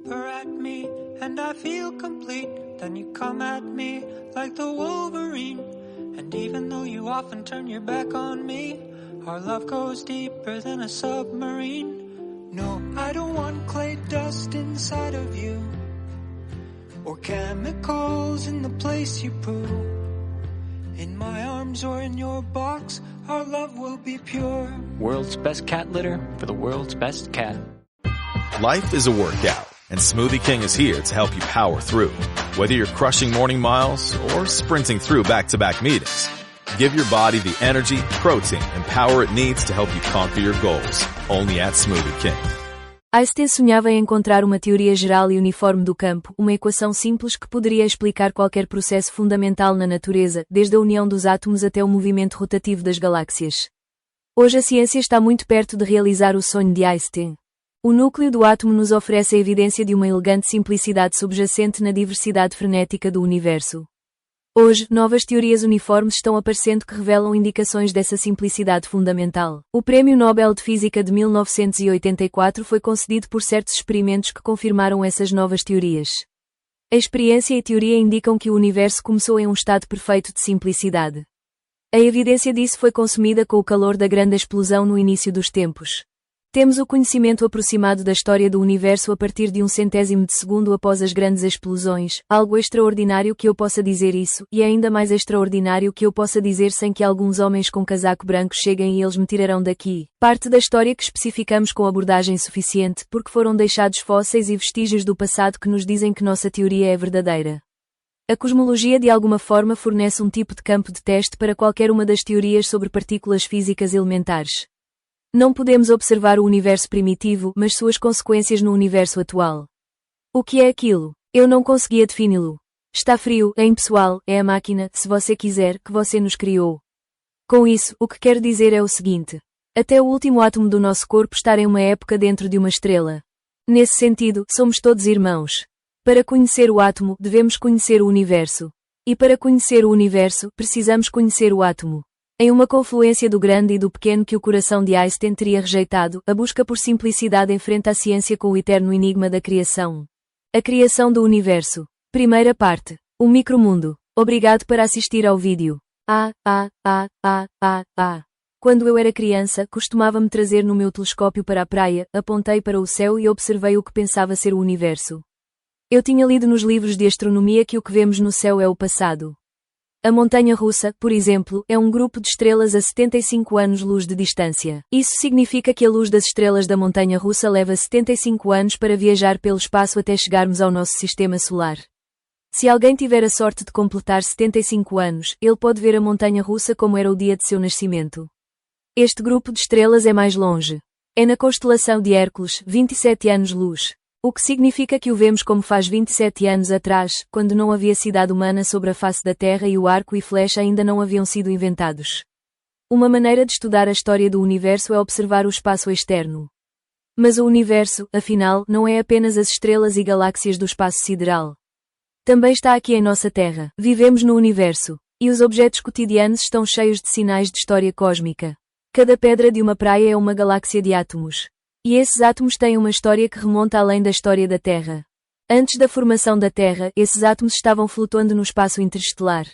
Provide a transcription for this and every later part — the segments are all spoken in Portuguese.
purr at me and I feel complete. Then you come at me like the Wolverine. And even though you often turn your back on me, our love goes deeper than a submarine. No, I don't want clay dust inside of you, or chemicals in the place you poo. In my arms or in your box, our love will be pure. World's best cat litter for the world's best cat. Life is a workout, and Smoothie King is here to help you power through. Whether you're crushing morning miles or sprinting through back-to-back meetings, give your body the energy, protein, and power it needs to help you conquer your goals. Only at Smoothie King. Einstein sonhava em encontrar uma teoria geral e uniforme do campo, uma equação simples que poderia explicar qualquer processo fundamental na natureza, desde a união dos átomos até o movimento rotativo das galáxias. Hoje a ciência está muito perto de realizar o sonho de Einstein. O núcleo do átomo nos oferece a evidência de uma elegante simplicidade subjacente na diversidade frenética do universo. Hoje, novas teorias uniformes estão aparecendo que revelam indicações dessa simplicidade fundamental. O Prêmio Nobel de Física de 1984 foi concedido por certos experimentos que confirmaram essas novas teorias. A experiência e a teoria indicam que o universo começou em um estado perfeito de simplicidade. A evidência disso foi consumida com o calor da grande explosão no início dos tempos. Temos o conhecimento aproximado da história do universo a partir de 1/100 de segundo após as grandes explosões, algo extraordinário que eu possa dizer isso, e é ainda mais extraordinário que eu possa dizer sem que alguns homens com casaco branco cheguem e eles me tirarão daqui. Parte da história que especificamos com abordagem suficiente, porque foram deixados fósseis e vestígios do passado que nos dizem que nossa teoria é verdadeira. A cosmologia de alguma forma fornece um tipo de campo de teste para qualquer uma das teorias sobre partículas físicas elementares. Não podemos observar o universo primitivo, mas suas consequências no universo atual. O que é aquilo? Eu não conseguia defini-lo. Está frio, é impessoal, é a máquina, se você quiser, que você nos criou. Com isso, o que quero dizer é o seguinte. Até o último átomo do nosso corpo está em uma época dentro de uma estrela. Nesse sentido, somos todos irmãos. Para conhecer o átomo, devemos conhecer o universo. E para conhecer o universo, precisamos conhecer o átomo. Em uma confluência do grande e do pequeno que o coração de Einstein teria rejeitado, a busca por simplicidade enfrenta a ciência com o eterno enigma da criação. A criação do universo. Primeira parte. O micromundo. Obrigado por assistir ao vídeo. Quando eu era criança, costumava-me trazer no meu telescópio para a praia, apontei para o céu e observei o que pensava ser o universo. Eu tinha lido nos livros de astronomia que o que vemos no céu é o passado. A montanha russa, por exemplo, é um grupo de estrelas a 75 anos-luz de distância. Isso significa que a luz das estrelas da montanha russa leva 75 anos para viajar pelo espaço até chegarmos ao nosso sistema solar. Se alguém tiver a sorte de completar 75 anos, ele pode ver a montanha russa como era o dia de seu nascimento. Este grupo de estrelas é mais longe. É na constelação de Hércules, 27 anos-luz. O que significa que o vemos como faz 27 anos atrás, quando não havia cidade humana sobre a face da Terra e o arco e flecha ainda não haviam sido inventados. Uma maneira de estudar a história do universo é observar o espaço externo. Mas o universo, afinal, não é apenas as estrelas e galáxias do espaço sideral. Também está aqui em nossa Terra. Vivemos no universo. E os objetos cotidianos estão cheios de sinais de história cósmica. Cada pedra de uma praia é uma galáxia de átomos. E esses átomos têm uma história que remonta além da história da Terra. Antes da formação da Terra, esses átomos estavam flutuando no espaço interestelar.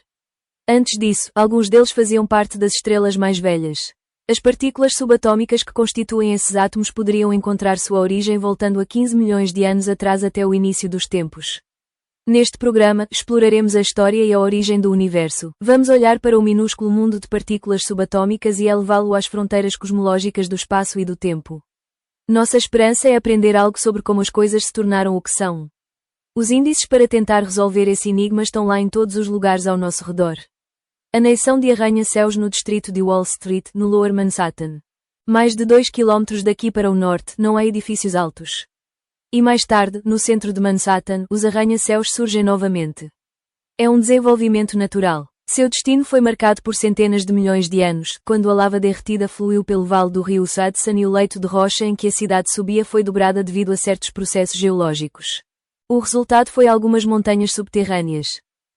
Antes disso, alguns deles faziam parte das estrelas mais velhas. As partículas subatômicas que constituem esses átomos poderiam encontrar sua origem voltando a 15 milhões de anos atrás até o início dos tempos. Neste programa, exploraremos a história e a origem do universo. Vamos olhar para o minúsculo mundo de partículas subatômicas e elevá-lo às fronteiras cosmológicas do espaço e do tempo. Nossa esperança é aprender algo sobre como as coisas se tornaram o que são. Os índices para tentar resolver esse enigma estão lá em todos os lugares ao nosso redor. A nação de arranha-céus no distrito de Wall Street, no Lower Manhattan. Mais de 2 km daqui para o norte, não há edifícios altos. E mais tarde, no centro de Manhattan, os arranha-céus surgem novamente. É um desenvolvimento natural. Seu destino foi marcado por centenas de milhões de anos, quando a lava derretida fluiu pelo vale do rio Hudson e o leito de rocha em que a cidade subia foi dobrada devido a certos processos geológicos. O resultado foi algumas montanhas subterrâneas.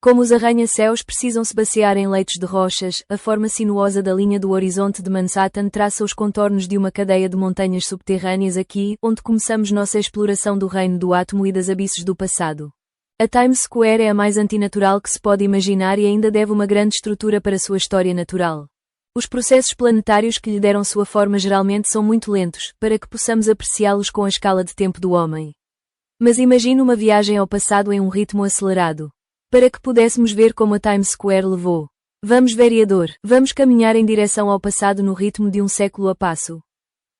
Como os arranha-céus precisam se basear em leitos de rochas, a forma sinuosa da linha do horizonte de Manhattan traça os contornos de uma cadeia de montanhas subterrâneas aqui, onde começamos nossa exploração do reino do átomo e das abissos do passado. A Times Square é a mais antinatural que se pode imaginar e ainda deve uma grande estrutura para sua história natural. Os processos planetários que lhe deram sua forma geralmente são muito lentos, para que possamos apreciá-los com a escala de tempo do homem. Mas imagine uma viagem ao passado em um ritmo acelerado. Para que pudéssemos ver como a Times Square levou. Vamos vereador, vamos caminhar em direção ao passado no ritmo de um século a passo.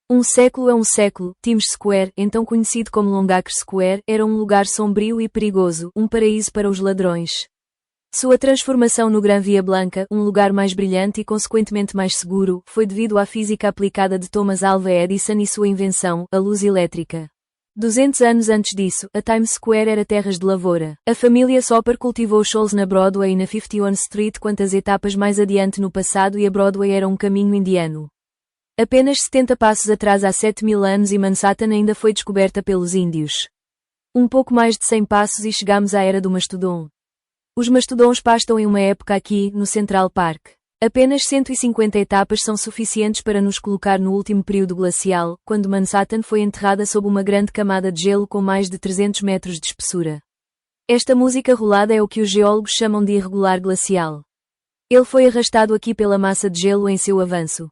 Um século é um século. Times Square, então conhecido como Longacre Square, era um lugar sombrio e perigoso, um paraíso para os ladrões. Sua transformação no Gran Via Blanca, um lugar mais brilhante e consequentemente mais seguro, foi devido à física aplicada de Thomas Alva Edison e sua invenção, a luz elétrica. 200 anos antes disso, a Times Square era terras de lavoura. A família Soper cultivou choles na Broadway e na 51st Street quantas etapas mais adiante no passado e a Broadway era um caminho indiano. Apenas 70 passos atrás há 7.000 anos e Manhattan ainda foi descoberta pelos índios. Um pouco mais de 100 passos e chegamos à era do mastodon. Os mastodons pastam em uma época aqui, no Central Park. Apenas 150 etapas são suficientes para nos colocar no último período glacial, quando Manhattan foi enterrada sob uma grande camada de gelo com mais de 300 metros de espessura. Esta música rolada é o que os geólogos chamam de irregular glacial. Ele foi arrastado aqui pela massa de gelo em seu avanço.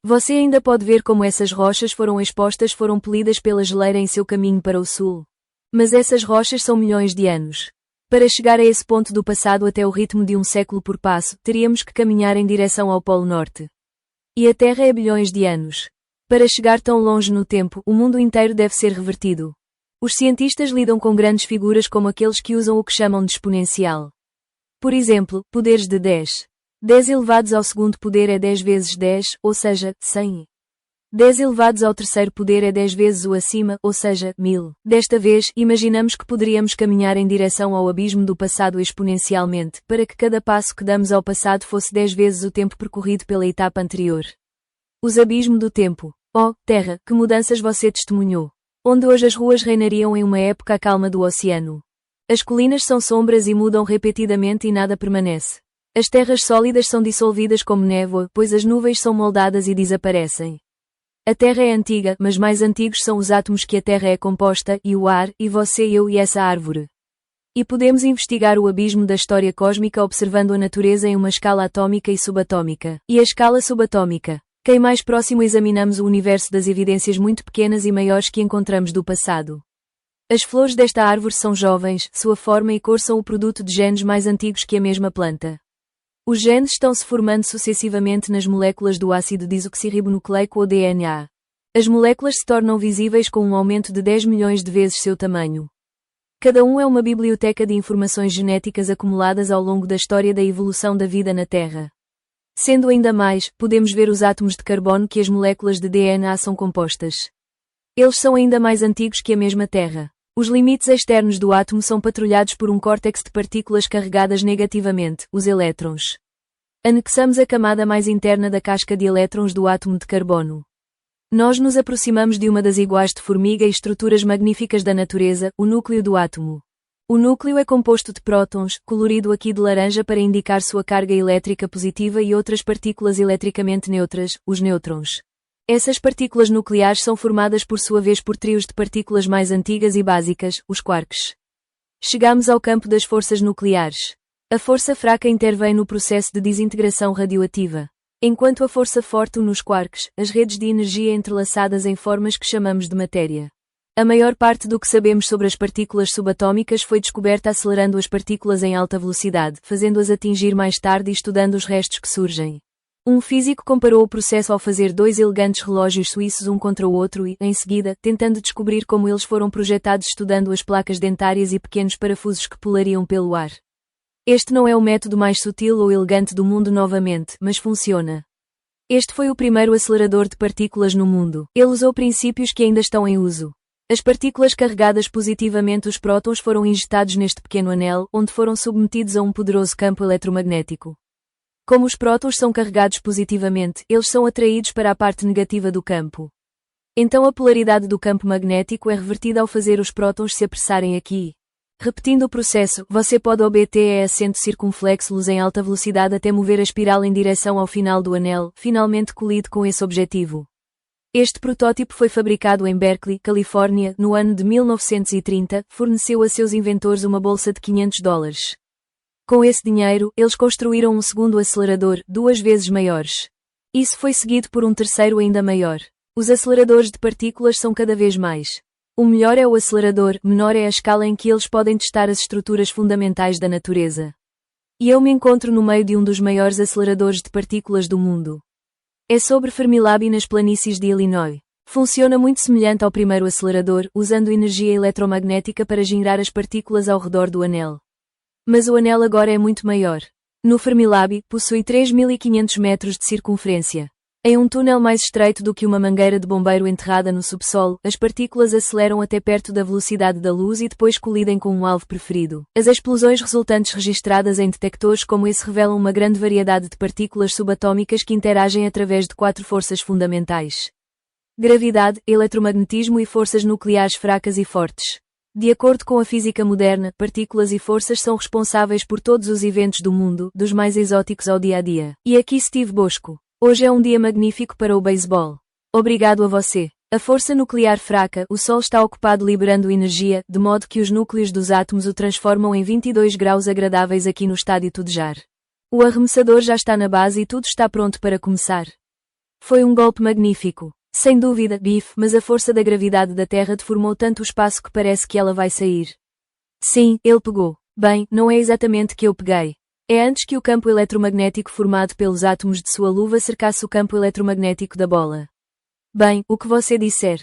Você ainda pode ver como essas rochas foram expostas, foram polidas pela geleira em seu caminho para o sul. Mas essas rochas são milhões de anos. Para chegar a esse ponto do passado até o ritmo de um século por passo, teríamos que caminhar em direção ao Polo Norte. E a Terra é bilhões de anos. Para chegar tão longe no tempo, o mundo inteiro deve ser revertido. Os cientistas lidam com grandes figuras como aqueles que usam o que chamam de exponencial. Por exemplo, poderes de 10. 10 elevados ao segundo poder é 10 vezes 10, ou seja, 100. 10 elevados ao terceiro poder é 10 vezes o acima, ou seja, 1000. Desta vez, imaginamos que poderíamos caminhar em direção ao abismo do passado exponencialmente, para que cada passo que damos ao passado fosse 10 vezes o tempo percorrido pela etapa anterior. Os abismos do tempo. Oh, Terra, que mudanças você testemunhou! Onde hoje as ruas reinariam em uma época calma do oceano. As colinas são sombras e mudam repetidamente e nada permanece. As terras sólidas são dissolvidas como névoa, pois as nuvens são moldadas e desaparecem. A Terra é antiga, mas mais antigos são os átomos que a Terra é composta, e o ar, e você, eu e essa árvore. E podemos investigar o abismo da história cósmica observando a natureza em uma escala atômica e subatômica. E a escala subatômica. Quem mais próximo examinamos o universo das evidências muito pequenas e maiores que encontramos do passado. As flores desta árvore são jovens, sua forma e cor são o produto de genes mais antigos que a mesma planta. Os genes estão-se formando sucessivamente nas moléculas do ácido desoxirribonucleico ou DNA. As moléculas se tornam visíveis com um aumento de 10 milhões de vezes seu tamanho. Cada um é uma biblioteca de informações genéticas acumuladas ao longo da história da evolução da vida na Terra. Sendo ainda mais, podemos ver os átomos de carbono que as moléculas de DNA são compostas. Eles são ainda mais antigos que a mesma Terra. Os limites externos do átomo são patrulhados por um córtex de partículas carregadas negativamente, os elétrons. Anexamos a camada mais interna da casca de elétrons do átomo de carbono. Nós nos aproximamos de uma das iguais de formiga e estruturas magníficas da natureza, o núcleo do átomo. O núcleo é composto de prótons, colorido aqui de laranja para indicar sua carga elétrica positiva e outras partículas eletricamente neutras, os nêutrons. Essas partículas nucleares são formadas por sua vez por trios de partículas mais antigas e básicas, os quarks. Chegamos ao campo das forças nucleares. A força fraca intervém no processo de desintegração radioativa. Enquanto a força forte une os quarks, as redes de energia entrelaçadas em formas que chamamos de matéria. A maior parte do que sabemos sobre as partículas subatômicas foi descoberta acelerando as partículas em alta velocidade, fazendo-as atingir mais tarde e estudando os restos que surgem. Um físico comparou o processo ao fazer dois elegantes relógios suíços um contra o outro e, em seguida, tentando descobrir como eles foram projetados estudando as placas dentárias e pequenos parafusos que pulariam pelo ar. Este não é o método mais sutil ou elegante do mundo novamente, mas funciona. Este foi o primeiro acelerador de partículas no mundo. Ele usou princípios que ainda estão em uso. As partículas carregadas positivamente, os prótons, foram injetados neste pequeno anel, onde foram submetidos a um poderoso campo eletromagnético. Como os prótons são carregados positivamente, eles são atraídos para a parte negativa do campo. Então a polaridade do campo magnético é revertida ao fazer os prótons se apressarem aqui. Repetindo o processo, você pode obter assento circunflexo luz em alta velocidade até mover a espiral em direção ao final do anel, finalmente colide com esse objetivo. Este protótipo foi fabricado em Berkeley, Califórnia, no ano de 1930, forneceu a seus inventores uma bolsa de $500. Com esse dinheiro, eles construíram um segundo acelerador, 2 vezes maiores. Isso foi seguido por um terceiro ainda maior. Os aceleradores de partículas são cada vez mais. O melhor é o acelerador, menor é a escala em que eles podem testar as estruturas fundamentais da natureza. E eu me encontro no meio de um dos maiores aceleradores de partículas do mundo. É sobre Fermilab nas planícies de Illinois. Funciona muito semelhante ao primeiro acelerador, usando energia eletromagnética para girar as partículas ao redor do anel. Mas o anel agora é muito maior. No Fermilab, possui 3.500 metros de circunferência. Em um túnel mais estreito do que uma mangueira de bombeiro enterrada no subsolo, as partículas aceleram até perto da velocidade da luz e depois colidem com um alvo preferido. As explosões resultantes registradas em detectores como esse revelam uma grande variedade de partículas subatômicas que interagem através de 4 forças fundamentais: gravidade, eletromagnetismo e forças nucleares fracas e fortes. De acordo com a física moderna, partículas e forças são responsáveis por todos os eventos do mundo, dos mais exóticos ao dia a dia. E aqui Steve Bosco. Hoje é um dia magnífico para o beisebol. Obrigado a você. A força nuclear fraca, o Sol está ocupado liberando energia, de modo que os núcleos dos átomos o transformam em 22 graus agradáveis aqui no estádio Tudejar. O arremessador já está na base e tudo está pronto para começar. Foi um golpe magnífico. Sem dúvida, Biff, mas a força da gravidade da Terra deformou tanto o espaço que parece que ela vai sair. Sim, ele pegou. Bem, não é exatamente que eu peguei. É antes que o campo eletromagnético formado pelos átomos de sua luva cercasse o campo eletromagnético da bola. Bem, o que você disser.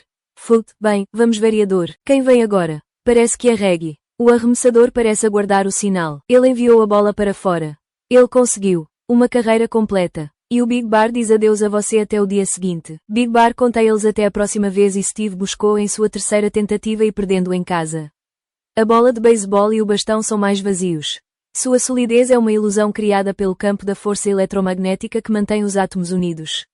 Bem, vamos variador. Quem vem agora? Parece que é Reggie. O arremessador parece aguardar o sinal. Ele enviou a bola para fora. Ele conseguiu. Uma carreira completa. E o Big Bar diz adeus a você até o dia seguinte. Big Bar conta a eles até a próxima vez e Steve buscou em sua terceira tentativa e perdendo em casa. A bola de beisebol e o bastão são mais vazios. Sua solidez é uma ilusão criada pelo campo da força eletromagnética que mantém os átomos unidos.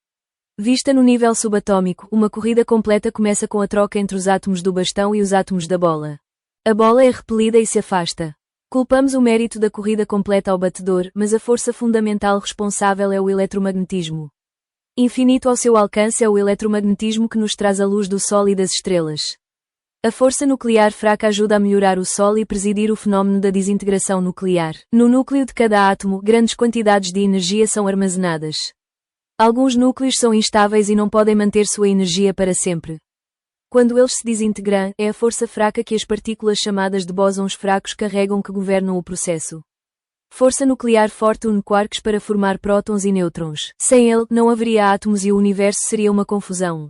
Vista no nível subatômico, uma corrida completa começa com a troca entre os átomos do bastão e os átomos da bola. A bola é repelida e se afasta. Culpamos o mérito da corrida completa ao batedor, mas a força fundamental responsável é o eletromagnetismo. Infinito ao seu alcance é o eletromagnetismo que nos traz a luz do Sol e das estrelas. A força nuclear fraca ajuda a melhorar o Sol e presidir o fenómeno da desintegração nuclear. No núcleo de cada átomo, grandes quantidades de energia são armazenadas. Alguns núcleos são instáveis e não podem manter sua energia para sempre. Quando eles se desintegram, é a força fraca que as partículas chamadas de bósons fracos carregam que governam o processo. Força nuclear forte une quarks para formar prótons e nêutrons. Sem ele, não haveria átomos e o universo seria uma confusão.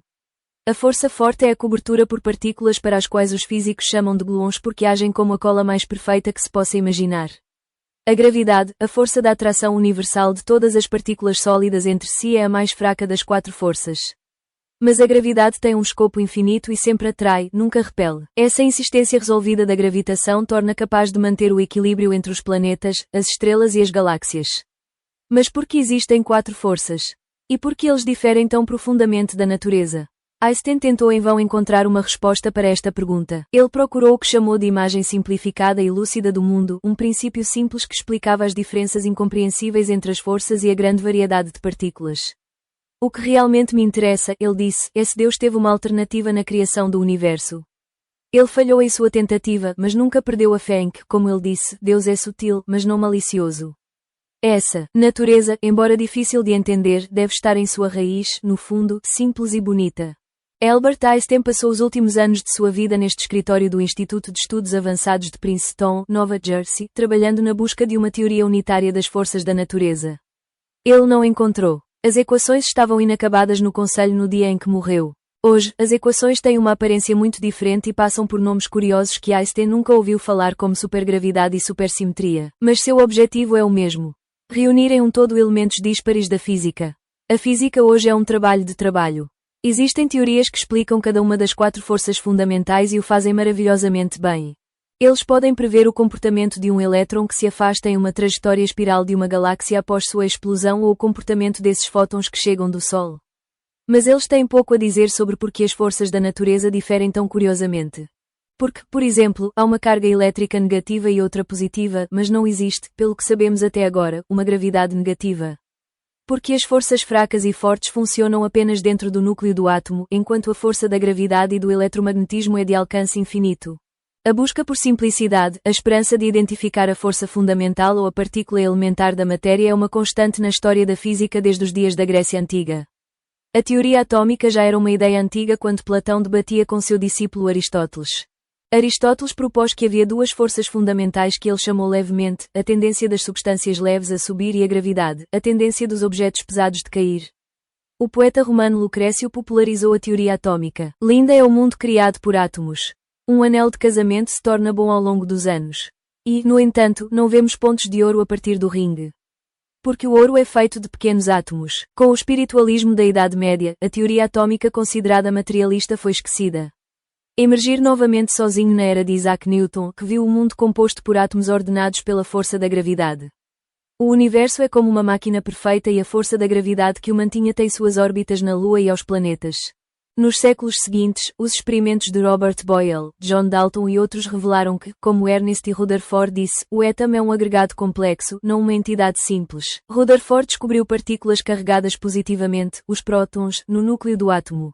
A força forte é a cobertura por partículas para as quais os físicos chamam de gluons porque agem como a cola mais perfeita que se possa imaginar. A gravidade, a força da atração universal de todas as partículas sólidas entre si é a mais fraca das 4 forças. Mas a gravidade tem um escopo infinito e sempre atrai, nunca repele. Essa insistência resolvida da gravitação torna capaz de manter o equilíbrio entre os planetas, as estrelas e as galáxias. Mas por que existem 4 forças? E por que eles diferem tão profundamente da natureza? Einstein tentou em vão encontrar uma resposta para esta pergunta. Ele procurou o que chamou de imagem simplificada e lúcida do mundo, um princípio simples que explicava as diferenças incompreensíveis entre as forças e a grande variedade de partículas. O que realmente me interessa, ele disse, é se Deus teve uma alternativa na criação do universo. Ele falhou em sua tentativa, mas nunca perdeu a fé em que, como ele disse, Deus é sutil, mas não malicioso. Essa natureza, embora difícil de entender, deve estar em sua raiz, no fundo, simples e bonita. Albert Einstein passou os últimos anos de sua vida neste escritório do Instituto de Estudos Avançados de Princeton, Nova Jersey, trabalhando na busca de uma teoria unitária das forças da natureza. Ele não encontrou. As equações estavam inacabadas no conselho no dia em que morreu. Hoje, as equações têm uma aparência muito diferente e passam por nomes curiosos que Einstein nunca ouviu falar como supergravidade e supersimetria. Mas seu objetivo é o mesmo. Reunir em um todo elementos díspares da física. A física hoje é um trabalho de trabalho. Existem teorias que explicam cada uma das 4 forças fundamentais e o fazem maravilhosamente bem. Eles podem prever o comportamento de um elétron que se afasta em uma trajetória espiral de uma galáxia após sua explosão ou o comportamento desses fótons que chegam do Sol. Mas eles têm pouco a dizer sobre por que as forças da natureza diferem tão curiosamente. Porque, por exemplo, há uma carga elétrica negativa e outra positiva, mas não existe, pelo que sabemos até agora, uma gravidade negativa. Porque as forças fracas e fortes funcionam apenas dentro do núcleo do átomo, enquanto a força da gravidade e do eletromagnetismo é de alcance infinito. A busca por simplicidade, a esperança de identificar a força fundamental ou a partícula elementar da matéria é uma constante na história da física desde os dias da Grécia Antiga. A teoria atômica já era uma ideia antiga quando Platão debatia com seu discípulo Aristóteles. Aristóteles propôs que havia duas forças fundamentais que ele chamou levemente, a tendência das substâncias leves a subir e a gravidade, a tendência dos objetos pesados de cair. O poeta romano Lucrécio popularizou a teoria atômica. Linda é o mundo criado por átomos. Um anel de casamento se torna bom ao longo dos anos. E, no entanto, não vemos pontos de ouro a partir do ringue. Porque o ouro é feito de pequenos átomos. Com o espiritualismo da Idade Média, a teoria atômica considerada materialista foi esquecida. Emergir novamente sozinho na era de Isaac Newton, que viu o mundo composto por átomos ordenados pela força da gravidade. O universo é como uma máquina perfeita e a força da gravidade que o mantinha tem suas órbitas na Lua e aos planetas. Nos séculos seguintes, os experimentos de Robert Boyle, John Dalton e outros revelaram que, como Ernest e Rutherford disse, o átomo é um agregado complexo, não uma entidade simples. Rutherford descobriu partículas carregadas positivamente, os prótons, no núcleo do átomo.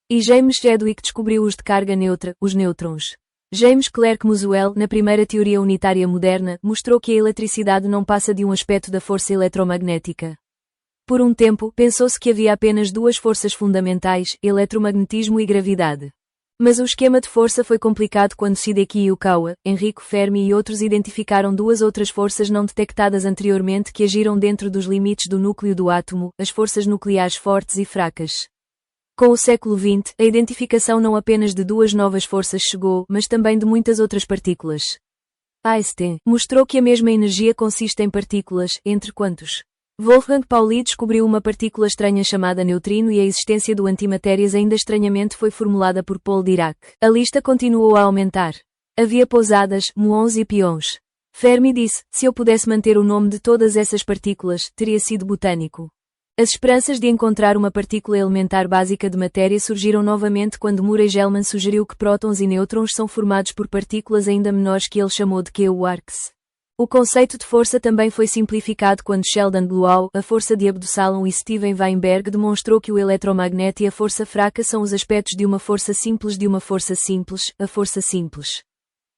E James Chadwick descobriu os de carga neutra, os nêutrons. James Clerk Maxwell, na primeira teoria unitária moderna, mostrou que a eletricidade não passa de um aspecto da força eletromagnética. Por um tempo, pensou-se que havia apenas duas forças fundamentais, eletromagnetismo e gravidade. Mas o esquema de força foi complicado quando Hideki Yukawa, Enrico Fermi e outros identificaram duas outras forças não detectadas anteriormente que agiram dentro dos limites do núcleo do átomo, as forças nucleares fortes e fracas. Com o século XX, a identificação não apenas de duas novas forças chegou, mas também de muitas outras partículas. Einstein mostrou que a mesma energia consiste em partículas, entre quantos? Wolfgang Pauli descobriu uma partícula estranha chamada neutrino e a existência do antimatérias ainda estranhamente foi formulada por Paul Dirac. A lista continuou a aumentar. Havia pousadas, muons e pions. Fermi disse, se eu pudesse manter o nome de todas essas partículas, teria sido botânico. As esperanças de encontrar uma partícula elementar básica de matéria surgiram novamente quando Murray Gell-Mann sugeriu que prótons e nêutrons são formados por partículas ainda menores que ele chamou de quarks. O conceito de força também foi simplificado quando Sheldon Bluau, a força de Abdussalom e Steven Weinberg demonstrou que o eletromagneto e a força fraca são os aspectos de uma força simples, a força simples.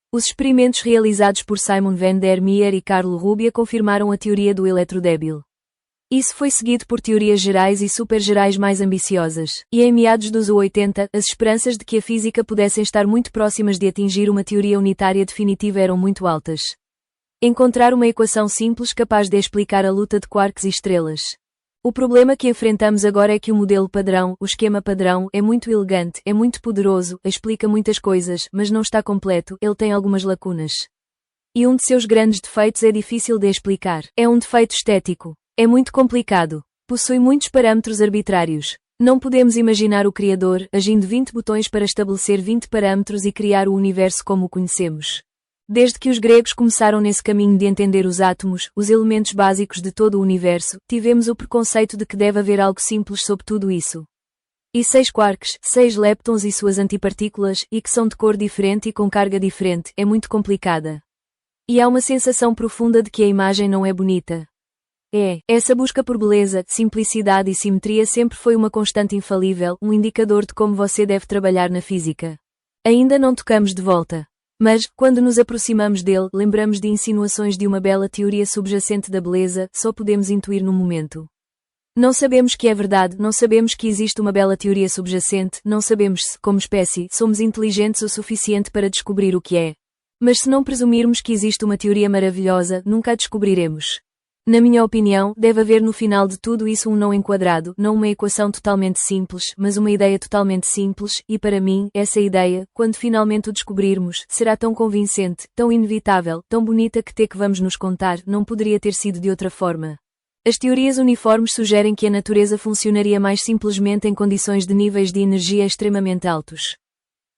Os experimentos realizados por Simon van der Meer e Carlo Rubbia confirmaram a teoria do eletrodébil. Isso foi seguido por teorias gerais e supergerais mais ambiciosas, e em meados dos 80, as esperanças de que a física pudessem estar muito próximas de atingir uma teoria unitária definitiva eram muito altas. Encontrar uma equação simples capaz de explicar a luta de quarks e estrelas. O problema que enfrentamos agora é que o modelo padrão, o esquema padrão, é muito elegante, é muito poderoso, explica muitas coisas, mas não está completo, ele tem algumas lacunas. E um de seus grandes defeitos é difícil de explicar. É um defeito estético. É muito complicado. Possui muitos parâmetros arbitrários. Não podemos imaginar o Criador, agindo 20 botões para estabelecer 20 parâmetros e criar o universo como o conhecemos. Desde que os gregos começaram nesse caminho de entender os átomos, os elementos básicos de todo o universo, tivemos o preconceito de que deve haver algo simples sobre tudo isso. E 6 quarks, 6 leptons e suas antipartículas, e que são de cor diferente e com carga diferente, é muito complicada. E há uma sensação profunda de que a imagem não é bonita. Essa busca por beleza, simplicidade e simetria sempre foi uma constante infalível, um indicador de como você deve trabalhar na física. Ainda não tocamos de volta. Mas, quando nos aproximamos dele, lembramos de insinuações de uma bela teoria subjacente da beleza, só podemos intuir no momento. Não sabemos que é verdade, não sabemos que existe uma bela teoria subjacente, não sabemos se, como espécie, somos inteligentes o suficiente para descobrir o que é. Mas se não presumirmos que existe uma teoria maravilhosa, nunca a descobriremos. Na minha opinião, deve haver no final de tudo isso um não enquadrado, não uma equação totalmente simples, mas uma ideia totalmente simples, e para mim, essa ideia, quando finalmente o descobrirmos, será tão convincente, tão inevitável, tão bonita que que vamos nos contar, não poderia ter sido de outra forma. As teorias uniformes sugerem que a natureza funcionaria mais simplesmente em condições de níveis de energia extremamente altos.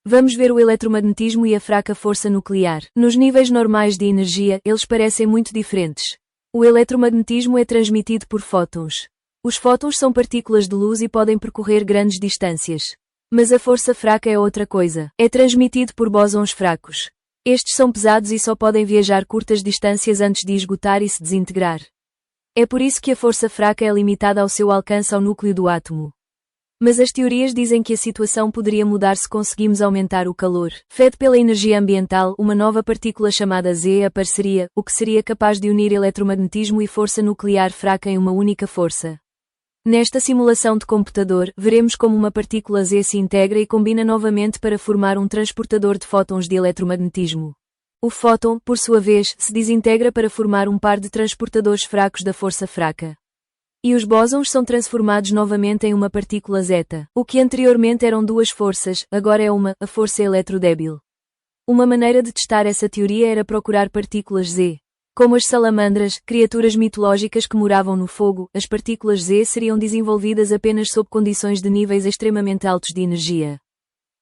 Vamos ver o eletromagnetismo e a fraca força nuclear. Nos níveis normais de energia, eles parecem muito diferentes. O eletromagnetismo é transmitido por fótons. Os fótons são partículas de luz e podem percorrer grandes distâncias. Mas a força fraca é outra coisa. É transmitido por bósons fracos. Estes são pesados e só podem viajar curtas distâncias antes de esgotar e se desintegrar. É por isso que a força fraca é limitada ao seu alcance ao núcleo do átomo. Mas as teorias dizem que a situação poderia mudar se conseguimos aumentar o calor. Fed pela energia ambiental, uma nova partícula chamada Z apareceria, o que seria capaz de unir eletromagnetismo e força nuclear fraca em uma única força. Nesta simulação de computador, veremos como uma partícula Z se integra e combina novamente para formar um transportador de fótons de eletromagnetismo. O fóton, por sua vez, se desintegra para formar um par de transportadores fracos da força fraca. E os bósons são transformados novamente em uma partícula zeta. O que anteriormente eram duas forças, agora é a força eletrodébil. Uma maneira de testar essa teoria era procurar partículas Z. Como as salamandras, criaturas mitológicas que moravam no fogo, as partículas Z seriam desenvolvidas apenas sob condições de níveis extremamente altos de energia.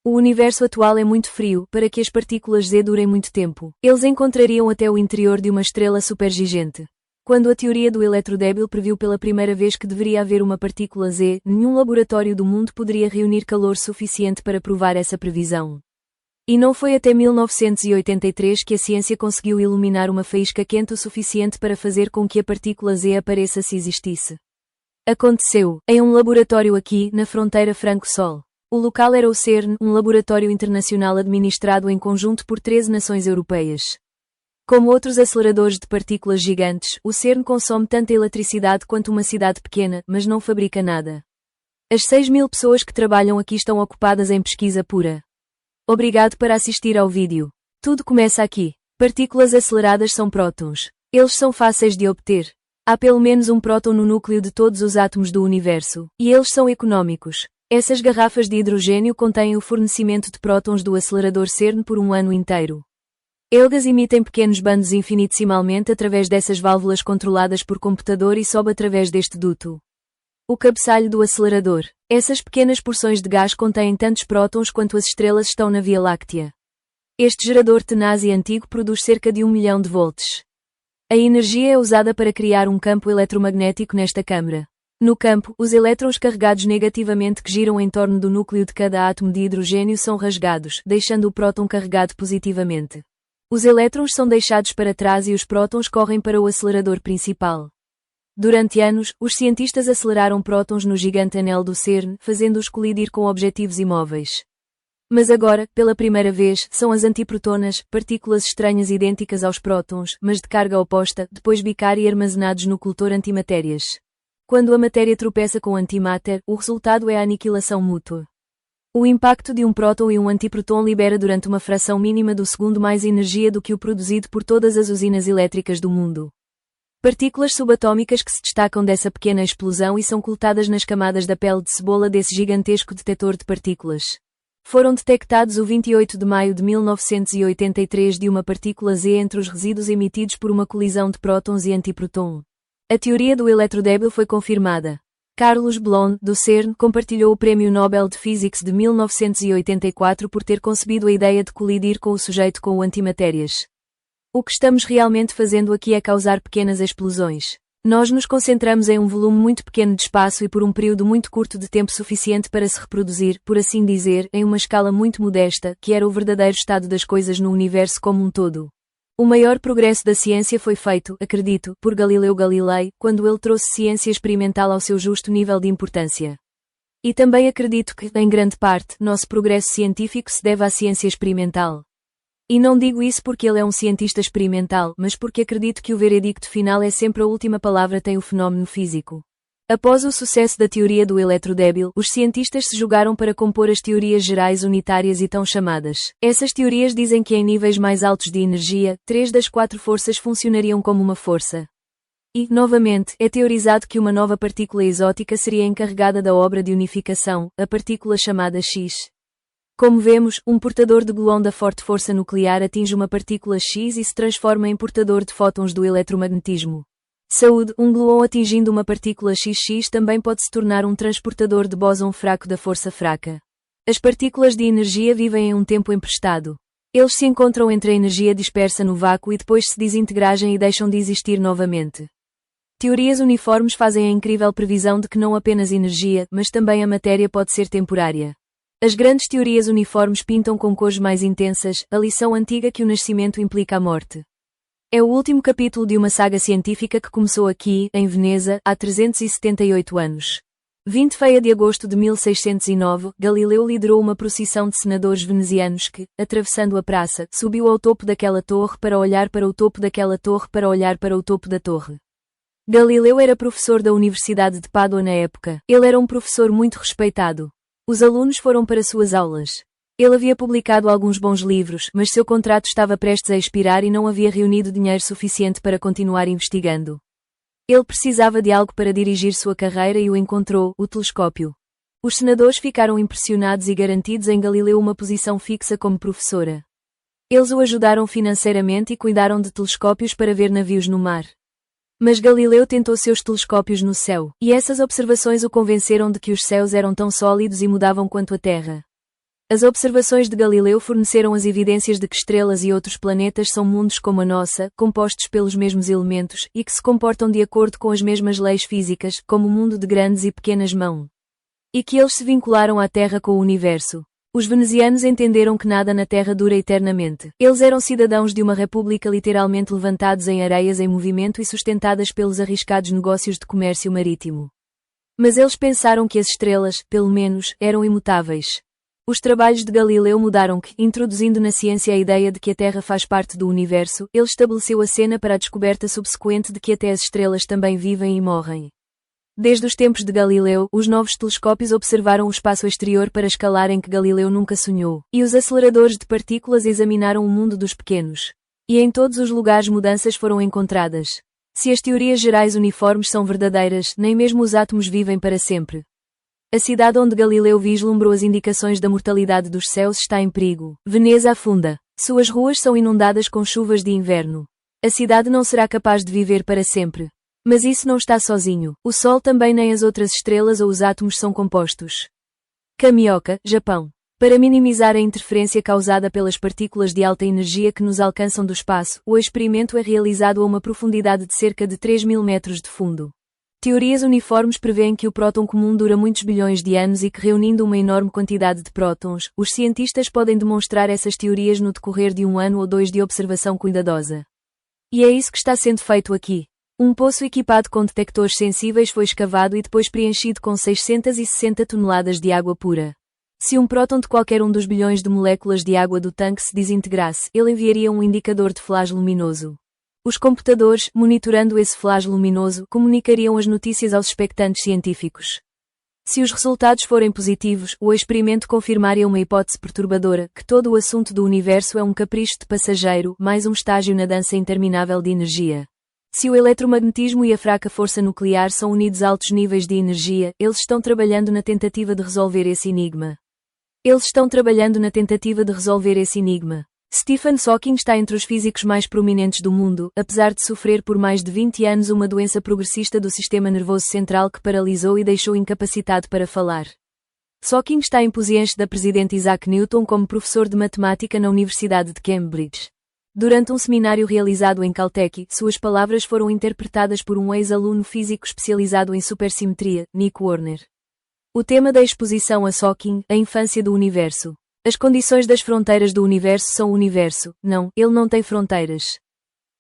O universo atual é muito frio, para que as partículas Z durem muito tempo. Eles encontrariam até o interior de uma estrela supergigante. Quando a teoria do eletrodébil previu pela primeira vez que deveria haver uma partícula Z, nenhum laboratório do mundo poderia reunir calor suficiente para provar essa previsão. E não foi até 1983 que a ciência conseguiu iluminar uma faísca quente o suficiente para fazer com que a partícula Z apareça se existisse. Aconteceu, em um laboratório aqui, na fronteira Franco-Sol. O local era o CERN, um laboratório internacional administrado em conjunto por 13 nações europeias. Como outros aceleradores de partículas gigantes, o CERN consome tanta eletricidade quanto uma cidade pequena, mas não fabrica nada. As 6.000 pessoas que trabalham aqui estão ocupadas em pesquisa pura. Obrigado por assistir ao vídeo. Tudo começa aqui. Partículas aceleradas são prótons. Eles são fáceis de obter. Há pelo menos um próton no núcleo de todos os átomos do universo, e eles são econômicos. Essas garrafas de hidrogênio contêm o fornecimento de prótons do acelerador CERN por um ano inteiro. Eles emitem pequenos bandos infinitesimalmente através dessas válvulas controladas por computador e sobe através deste duto. O cabeçalho do acelerador. Essas pequenas porções de gás contêm tantos prótons quanto as estrelas estão na Via Láctea. Este gerador tenaz e antigo produz cerca de 1 milhão de volts. A energia é usada para criar um campo eletromagnético nesta câmara. No campo, os elétrons carregados negativamente que giram em torno do núcleo de cada átomo de hidrogênio são rasgados, deixando o próton carregado positivamente. Os elétrons são deixados para trás e os prótons correm para o acelerador principal. Durante anos, os cientistas aceleraram prótons no gigante anel do CERN, fazendo-os colidir com objetivos imóveis. Mas agora, pela primeira vez, são as antiprotonas, partículas estranhas idênticas aos prótons, mas de carga oposta, depois bicar e armazenados no coletor antimatérias. Quando a matéria tropeça com o antimatter, o resultado é a aniquilação mútua. O impacto de um próton e um antiproton libera durante uma fração mínima do segundo mais energia do que o produzido por todas as usinas elétricas do mundo. Partículas subatômicas que se destacam dessa pequena explosão e são coletadas nas camadas da pele de cebola desse gigantesco detetor de partículas. Foram detectados o 28 de maio de 1983 de uma partícula Z entre os resíduos emitidos por uma colisão de prótons e antiproton. A teoria do eletrodébil foi confirmada. Carlos Bloch, do CERN, compartilhou o Prêmio Nobel de Physics de 1984 por ter concebido a ideia de colidir com o sujeito com o antimatérias. O que estamos realmente fazendo aqui é causar pequenas explosões. Nós nos concentramos em um volume muito pequeno de espaço e por um período muito curto de tempo suficiente para se reproduzir, por assim dizer, em uma escala muito modesta, que era o verdadeiro estado das coisas no universo como um todo. O maior progresso da ciência foi feito, acredito, por Galileu Galilei, quando ele trouxe ciência experimental ao seu justo nível de importância. E também acredito que, em grande parte, nosso progresso científico se deve à ciência experimental. E não digo isso porque ele é um cientista experimental, mas porque acredito que o veredicto final é sempre a última palavra tem o fenómeno físico. Após o sucesso da teoria do eletrodébil, os cientistas se jogaram para compor as teorias gerais unitárias e tão chamadas. Essas teorias dizem que em níveis mais altos de energia, 3 das 4 forças funcionariam como uma força. E, novamente, é teorizado que uma nova partícula exótica seria encarregada da obra de unificação, a partícula chamada X. Como vemos, um portador de gluon da forte força nuclear atinge uma partícula X e se transforma em portador de fótons do eletromagnetismo. Saúde, um gluon atingindo uma partícula XX também pode se tornar um transportador de bóson fraco da força fraca. As partículas de energia vivem em um tempo emprestado. Eles se encontram entre a energia dispersa no vácuo e depois se desintegragem e deixam de existir novamente. Teorias uniformes fazem a incrível previsão de que não apenas energia, mas também a matéria pode ser temporária. As grandes teorias uniformes pintam com cores mais intensas a lição antiga que o nascimento implica a morte. É o último capítulo de uma saga científica que começou aqui, em Veneza, há 378 anos. 20 de agosto de 1609, Galileu liderou uma procissão de senadores venezianos que, atravessando a praça, subiu ao topo daquela torre para olhar para o topo daquela torre para olhar para o topo da torre. Galileu era professor da Universidade de Pádua na época. Ele era um professor muito respeitado. Os alunos foram para suas aulas. Ele havia publicado alguns bons livros, mas seu contrato estava prestes a expirar e não havia reunido dinheiro suficiente para continuar investigando. Ele precisava de algo para dirigir sua carreira e o encontrou, o telescópio. Os senadores ficaram impressionados e garantidos em Galileu uma posição fixa como professora. Eles o ajudaram financeiramente e cuidaram de telescópios para ver navios no mar. Mas Galileu tentou seus telescópios no céu, e essas observações o convenceram de que os céus eram tão sólidos e mudavam quanto a Terra. As observações de Galileu forneceram as evidências de que estrelas e outros planetas são mundos como a nossa, compostos pelos mesmos elementos, e que se comportam de acordo com as mesmas leis físicas, como o mundo de grandes e pequenas mãos. E que eles se vincularam à Terra com o universo. Os venezianos entenderam que nada na Terra dura eternamente. Eles eram cidadãos de uma república literalmente levantados em areias em movimento e sustentadas pelos arriscados negócios de comércio marítimo. Mas eles pensaram que as estrelas, pelo menos, eram imutáveis. Os trabalhos de Galileu mudaram que, introduzindo na ciência a ideia de que a Terra faz parte do universo, ele estabeleceu a cena para a descoberta subsequente de que até as estrelas também vivem e morrem. Desde os tempos de Galileu, os novos telescópios observaram o espaço exterior para escalar em que Galileu nunca sonhou, e os aceleradores de partículas examinaram o mundo dos pequenos. E em todos os lugares mudanças foram encontradas. Se as teorias gerais uniformes são verdadeiras, nem mesmo os átomos vivem para sempre. A cidade onde Galileu vislumbrou as indicações da mortalidade dos céus está em perigo. Veneza afunda. Suas ruas são inundadas com chuvas de inverno. A cidade não será capaz de viver para sempre. Mas isso não está sozinho. O Sol também nem as outras estrelas ou os átomos são compostos. Kamioka, Japão. Para minimizar a interferência causada pelas partículas de alta energia que nos alcançam do espaço, o experimento é realizado a uma profundidade de cerca de 3.000 metros de fundo. Teorias uniformes prevêem que o próton comum dura muitos bilhões de anos e que, reunindo uma enorme quantidade de prótons, os cientistas podem demonstrar essas teorias no decorrer de 1 ano ou 2 de observação cuidadosa. E é isso que está sendo feito aqui. Um poço equipado com detectores sensíveis foi escavado e depois preenchido com 660 toneladas de água pura. Se um próton de qualquer um dos bilhões de moléculas de água do tanque se desintegrasse, ele enviaria um indicador de flash luminoso. Os computadores, monitorando esse flash luminoso, comunicariam as notícias aos expectantes científicos. Se os resultados forem positivos, o experimento confirmaria uma hipótese perturbadora, que todo o assunto do universo é um capricho de passageiro, mais um estágio na dança interminável de energia. Se o eletromagnetismo e a fraca força nuclear são unidos a altos níveis de energia, eles estão trabalhando na tentativa de resolver esse enigma. Stephen Hawking está entre os físicos mais prominentes do mundo, apesar de sofrer por mais de 20 anos uma doença progressista do sistema nervoso central que paralisou e deixou incapacitado para falar. Hawking está em posienche da presidente Isaac Newton como professor de matemática na Universidade de Cambridge. Durante um seminário realizado em Caltech, suas palavras foram interpretadas por um ex-aluno físico especializado em supersimetria, Nick Warner. O tema da exposição a Hawking, a infância do universo. As condições das fronteiras do universo são o universo. Não, ele não tem fronteiras.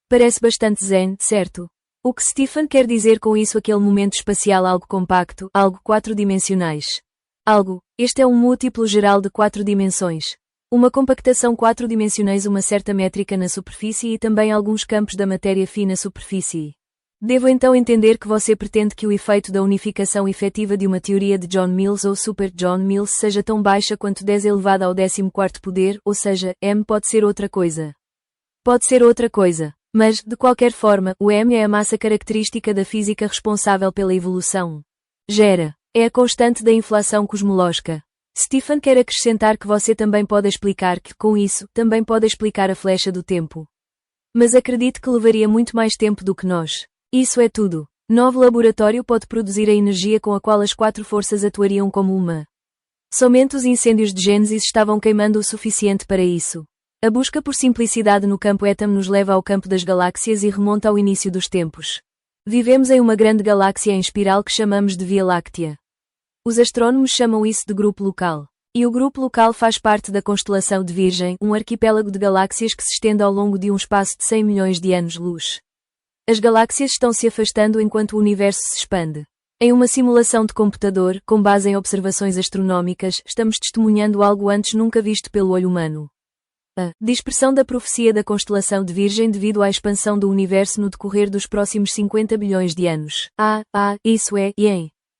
Parece bastante zen, certo? O que Stephen quer dizer com isso? Aquele momento espacial algo compacto, algo 4-dimensionais. Este é um múltiplo geral de 4 dimensões. Uma compactação 4-dimensionais, uma certa métrica na superfície e também alguns campos da matéria fina superfície. Devo então entender que você pretende que o efeito da unificação efetiva de uma teoria de John Mills ou Super John Mills seja tão baixa quanto 10 elevado ao 14º poder, ou seja, m pode ser outra coisa. Mas, de qualquer forma, o m é a massa característica da física responsável pela evolução. É a constante da inflação cosmológica. Stephen quer acrescentar que você também pode explicar que, com isso, também pode explicar a flecha do tempo. Mas acredito que levaria muito mais tempo do que nós. Isso é tudo. Novo laboratório pode produzir a energia com a qual as 4 forças atuariam como uma. Somente os incêndios de Gênesis estavam queimando o suficiente para isso. A busca por simplicidade no campo étomo nos leva ao campo das galáxias e remonta ao início dos tempos. Vivemos em uma grande galáxia em espiral que chamamos de Via Láctea. Os astrônomos chamam isso de grupo local. E o grupo local faz parte da constelação de Virgem, um arquipélago de galáxias que se estende ao longo de um espaço de 100 milhões de anos-luz. As galáxias estão se afastando enquanto o universo se expande. Em uma simulação de computador, com base em observações astronómicas, estamos testemunhando algo antes nunca visto pelo olho humano. A dispersão da profecia da constelação de Virgem devido à expansão do universo no decorrer dos próximos 50 bilhões de anos. Isso é,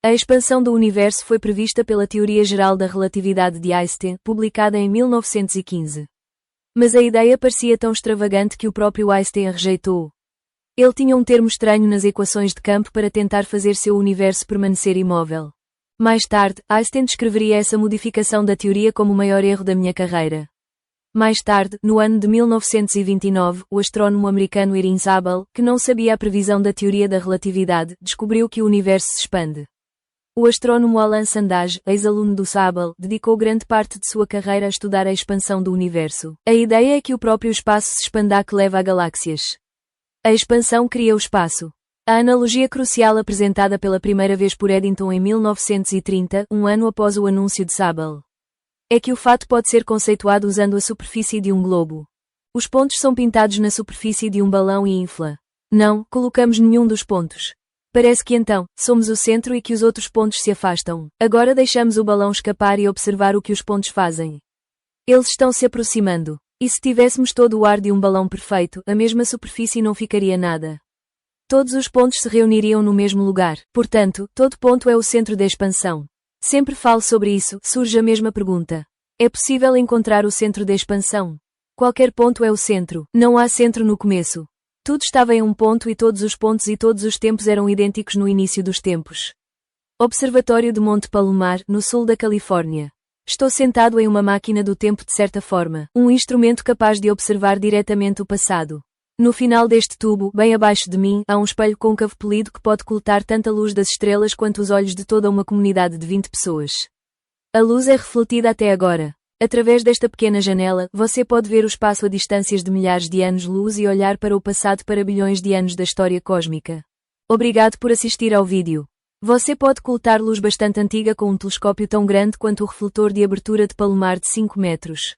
a expansão do universo foi prevista pela Teoria Geral da Relatividade de Einstein, publicada em 1915. Mas a ideia parecia tão extravagante que o próprio Einstein a rejeitou. Ele tinha um termo estranho nas equações de campo para tentar fazer seu universo permanecer imóvel. Mais tarde, Einstein descreveria essa modificação da teoria como o maior erro da minha carreira. Mais tarde, no ano de 1929, o astrônomo americano Irving Abel, que não sabia a previsão da teoria da relatividade, descobriu que o universo se expande. O astrônomo Alan Sandage, ex-aluno do Abel, dedicou grande parte de sua carreira a estudar a expansão do universo. A ideia é que o próprio espaço se expanda que leva a galáxias. A expansão cria o espaço. A analogia crucial apresentada pela primeira vez por Eddington em 1930, um ano após o anúncio de Abel, é que o fato pode ser conceituado usando a superfície de um globo. Os pontos são pintados na superfície de um balão e infla. Não colocamos nenhum dos pontos. Parece que então, somos o centro e que os outros pontos se afastam. Agora deixamos o balão escapar e observar o que os pontos fazem. Eles estão se aproximando. E se tivéssemos todo o ar de um balão perfeito, a mesma superfície não ficaria nada. Todos os pontos se reuniriam no mesmo lugar. Portanto, todo ponto é o centro da expansão. Sempre falo sobre isso, surge a mesma pergunta. É possível encontrar o centro da expansão? Qualquer ponto é o centro. Não há centro no começo. Tudo estava em um ponto e todos os pontos e todos os tempos eram idênticos no início dos tempos. Observatório de Monte Palomar, no sul da Califórnia. Estou sentado em uma máquina do tempo de certa forma, um instrumento capaz de observar diretamente o passado. No final deste tubo, bem abaixo de mim, há um espelho côncavo polido que pode coletar tanta luz das estrelas quanto os olhos de toda uma comunidade de 20 pessoas. A luz é refletida até agora. Através desta pequena janela, você pode ver o espaço a distâncias de milhares de anos-luz e olhar para o passado para bilhões de anos da história cósmica. Obrigado por assistir ao vídeo. Você pode coletar luz bastante antiga com um telescópio tão grande quanto o refletor de abertura de Palomar de 5 metros.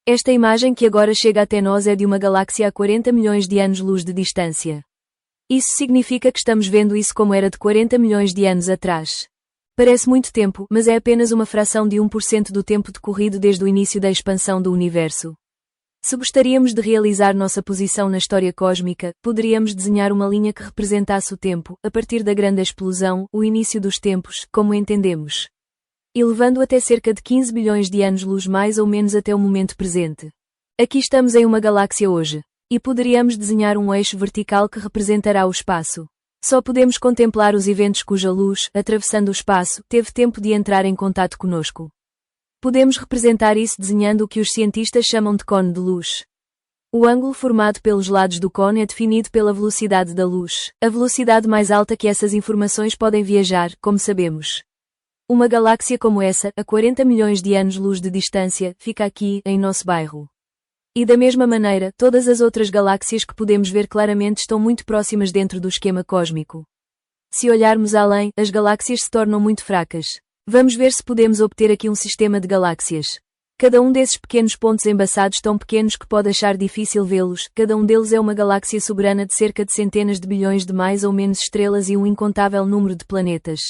Esta imagem que agora chega até nós é de uma galáxia a 40 milhões de anos-luz de distância. Isso significa que estamos vendo isso como era de 40 milhões de anos atrás. Parece muito tempo, mas é apenas uma fração de 1% do tempo decorrido desde o início da expansão do universo. Se gostaríamos de realizar nossa posição na história cósmica, poderíamos desenhar uma linha que representasse o tempo, a partir da grande explosão, o início dos tempos, como entendemos, e levando até cerca de 15 bilhões de anos-luz mais ou menos até o momento presente. Aqui estamos em uma galáxia hoje, e poderíamos desenhar um eixo vertical que representará o espaço. Só podemos contemplar os eventos cuja luz, atravessando o espaço, teve tempo de entrar em contato conosco. Podemos representar isso desenhando o que os cientistas chamam de cone de luz. O ângulo formado pelos lados do cone é definido pela velocidade da luz, a velocidade mais alta que essas informações podem viajar, como sabemos. Uma galáxia como essa, a 40 milhões de anos-luz de distância, fica aqui, em nosso bairro. E da mesma maneira, todas as outras galáxias que podemos ver claramente estão muito próximas dentro do esquema cósmico. Se olharmos além, as galáxias se tornam muito fracas. Vamos ver se podemos obter aqui um sistema de galáxias. Cada um desses pequenos pontos embaçados tão pequenos que pode achar difícil vê-los, cada um deles é uma galáxia soberana de cerca de centenas de bilhões de mais ou menos estrelas e um incontável número de planetas.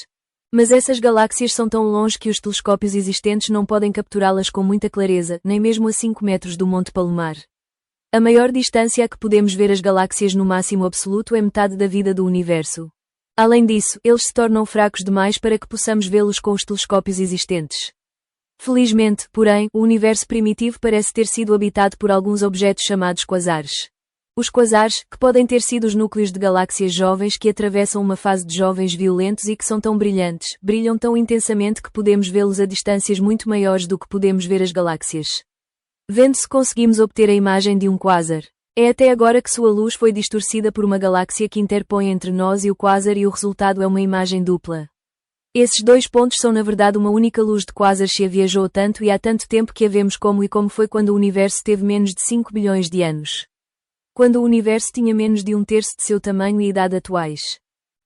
Mas essas galáxias são tão longe que os telescópios existentes não podem capturá-las com muita clareza, nem mesmo a 5 metros do Monte Palomar. A maior distância a que podemos ver as galáxias no máximo absoluto é metade da vida do universo. Além disso, eles se tornam fracos demais para que possamos vê-los com os telescópios existentes. Felizmente, porém, o universo primitivo parece ter sido habitado por alguns objetos chamados quasares. Os quasares, que podem ter sido os núcleos de galáxias jovens que atravessam uma fase de jovens violentos e que são tão brilhantes, brilham tão intensamente que podemos vê-los a distâncias muito maiores do que podemos ver as galáxias. Vendo se conseguimos obter a imagem de um quasar. É até agora que sua luz foi distorcida por uma galáxia que interpõe entre nós e o quasar e o resultado é uma imagem dupla. Esses dois pontos são na verdade uma única luz de quasars se a viajou tanto e há tanto tempo que a vemos como foi quando o universo teve menos de 5 bilhões de anos. Quando o universo tinha menos de um terço de seu tamanho e idade atuais.